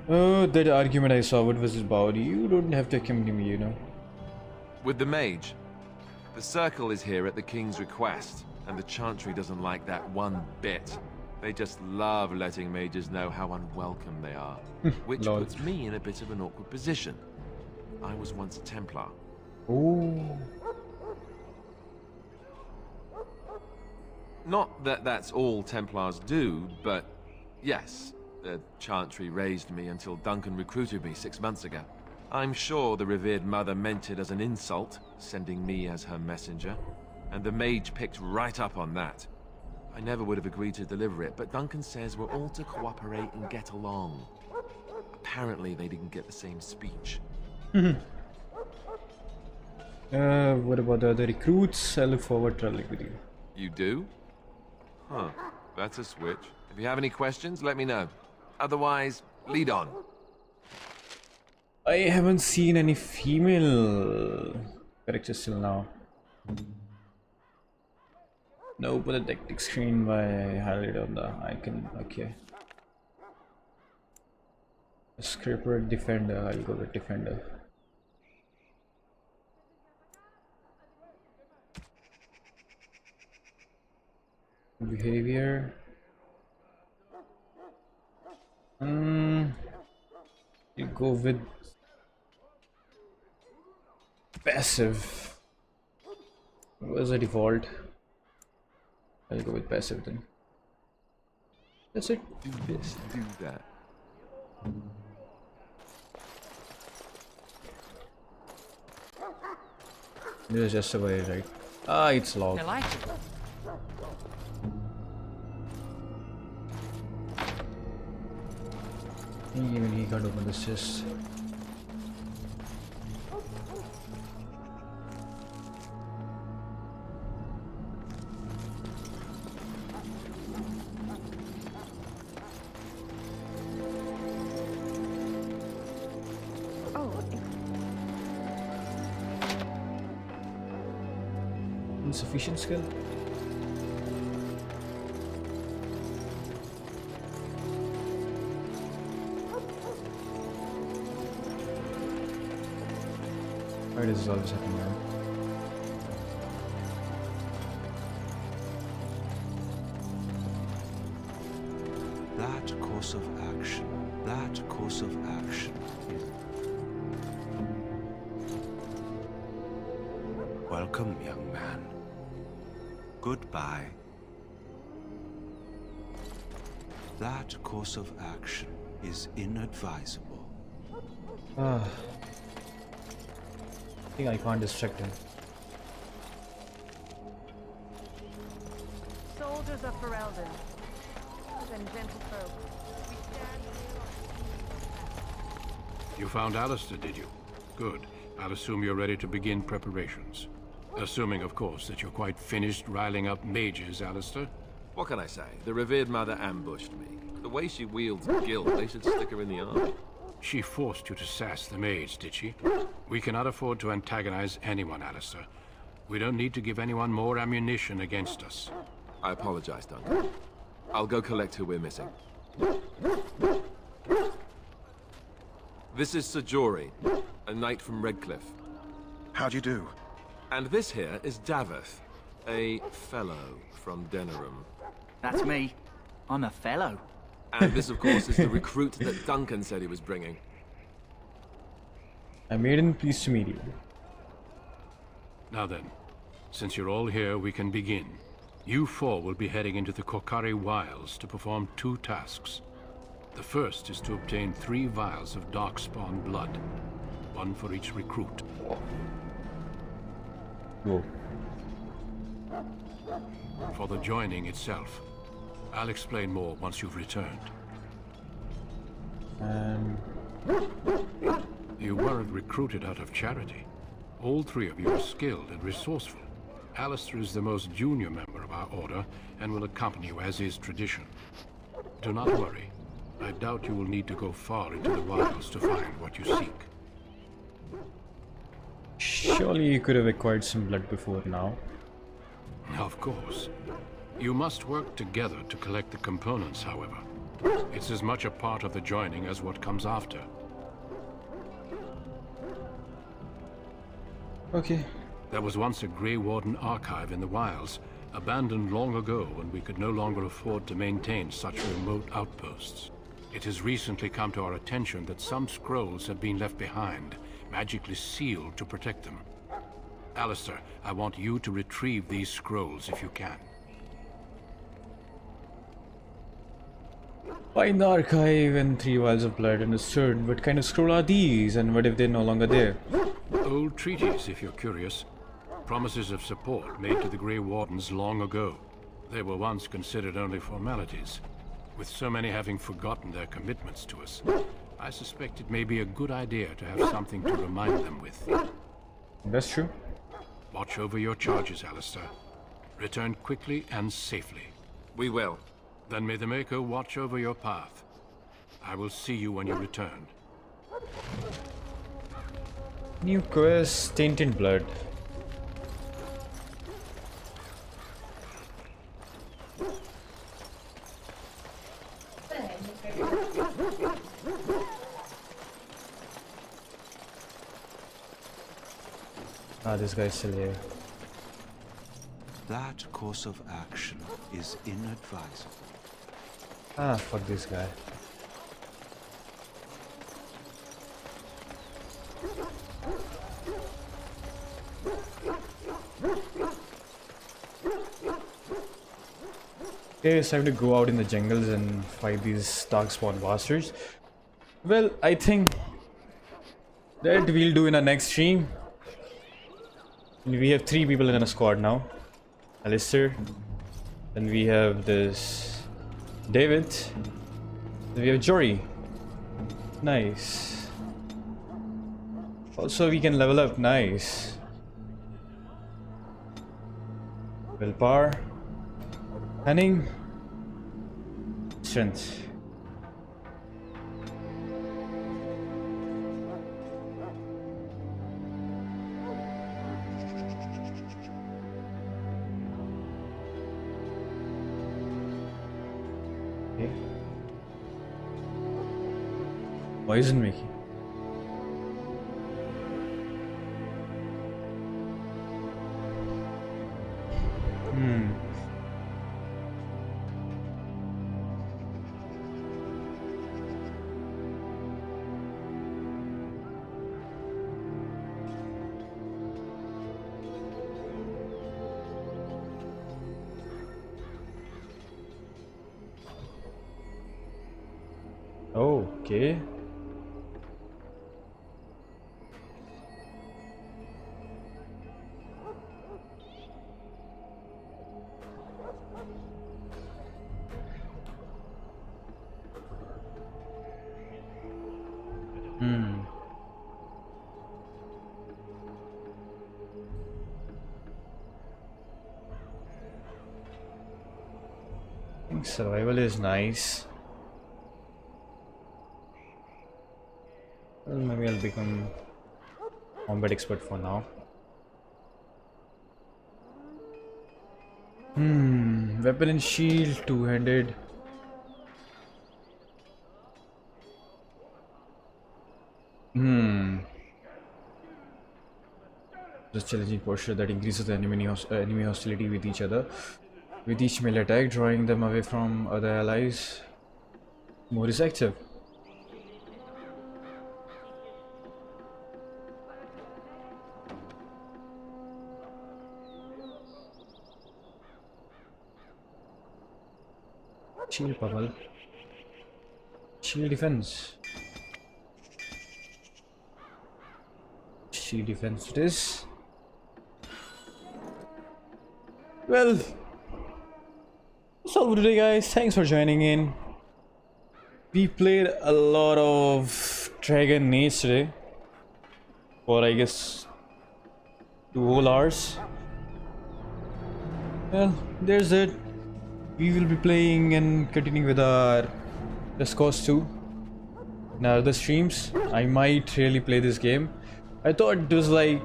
Oh, that argument I saw, what was his body? You don't have to accompany me, you know. With the mage, the Circle is here at the King's request, and the Chantry doesn't like that one bit. They just love letting mages know how unwelcome they are, which puts me in a bit of an awkward position. I was once a Templar. Oh. Not that that's all Templars do, but yes, the Chantry raised me until Duncan recruited me 6 months ago. I'm sure the revered mother meant it as an insult, sending me as her messenger, and the mage picked right up on that. I never would have agreed to deliver it, but Duncan says we're all to cooperate and get along. Apparently they didn't get the same speech. What about the other recruits? I look forward to traveling with you. You do? Huh, that's a switch. If you have any questions, let me know. Otherwise, lead on. I haven't seen any female characters till now. No, open the tactic screen by highlight on the icon. Okay. Scraper defender. I'll go with defender. Behavior. You go with passive. Where's the default? I'll go with passive then. That's it. Do this, do that. This is just a way, right? Ah, it's locked. I like it. Even he can't open this chest. Insufficient skill. Why does all this happen now? That course of action, that course of action is... Welcome, young man. Goodbye. That course of action is inadvisable. I think I can't distract him. Soldiers of Ferelden and gentle folk, we stand here. You found Alistair, did you? Good. I'll assume you're ready to begin preparations. Assuming, of course, that you're quite finished riling up mages, Alistair. What can I say? The revered mother ambushed me. The way she wields guilt, they should stick her in the army. She forced you to sass the mage, did she? We cannot afford to antagonize anyone, Alistair. We don't need to give anyone more ammunition against us. I apologize, Duncan. I'll go collect who we're missing. This is Sir Jory, a knight from Redcliffe. How'd you do? And this here is Daveth, a fellow from Denerim. That's me. I'm a fellow. And this, of course, is the recruit that Duncan said he was bringing. I made him pleased to meet you. Now then, since you're all here, we can begin. You four will be heading into the Korcari Wilds to perform 2 tasks. The first is to obtain 3 vials of darkspawn blood, 1 for each recruit. Whoa. For the joining itself, I'll explain more once you've returned. You weren't recruited out of charity. All 3 of you are skilled and resourceful. Alistair is the most junior member of our order and will accompany you as is tradition. Do not worry. I doubt you will need to go far into the wilds to find what you seek. Surely you could have acquired some blood before now. Of course. You must work together to collect the components, however. It's as much a part of the joining as what comes after. Okay. There was once a Grey Warden archive in the wilds, abandoned long ago when we could no longer afford to maintain such remote outposts. It has recently come to our attention that some scrolls have been left behind, magically sealed to protect them. Alistair, I want you to retrieve these scrolls if you can. Find the archive and 3 vials of blood. Understood. What kind of scroll are these, and what if they're no longer there? Old treaties, if you're curious. Promises of support made to the Grey Wardens long ago. They were once considered only formalities. With so many having forgotten their commitments to us, I suspect it may be a good idea to have something to remind them with. That's true. Watch over your charges, Alistair. Return quickly and safely. We will. Then may the Maker watch over your path. I will see you when you return. New quest, Tainted Blood. Ah, this guy's still here. That course of action is inadvisable. Ah, fuck this guy. Okay, it's time to go out in the jungles and fight these darkspawn bastards. Well, I think that we'll do in our next stream. We have 3 people in a squad now. Alistair. Then we have this David. Then we have Jory. Nice. Also, we can level up. Nice. Willpower. Cunning. Strength. Okay. Poison making. Okay. I think survival is nice. Well, maybe I'll become combat expert for now. Weapon and shield, two-handed. Just challenging posture that increases the enemy hostility with each other. With each melee attack, drawing them away from other allies. More is active. Shield bubble. Shield defense. Shield defense it is. Well, that's all for today, guys. Thanks for joining in. We played a lot of Dragon Age today for, I guess, 2 whole hours. Well, there's it. We will be playing and continuing with our Just Cause 2 in our other streams. I might really play this game. I thought it was like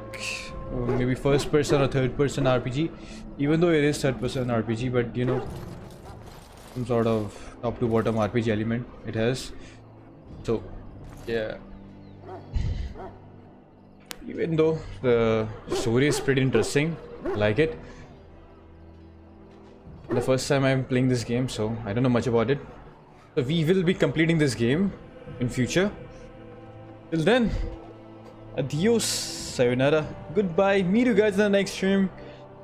maybe first person or third person RPG, even though it is third person RPG, but you know, some sort of top to bottom RPG element it has. So yeah, even though the story is pretty interesting, I like it. The first time I'm playing this game, so I don't know much about it. So we will be completing this game in future. Till then, adios, sayonara, goodbye, meet you guys in the next stream.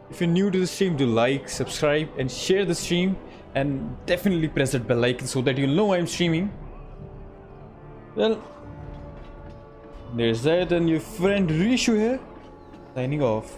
If you're new to the stream, do like, subscribe and share the stream, and definitely press that bell icon so that you'll know I'm streaming. Well, there's that, and your friend Rishu here, signing off.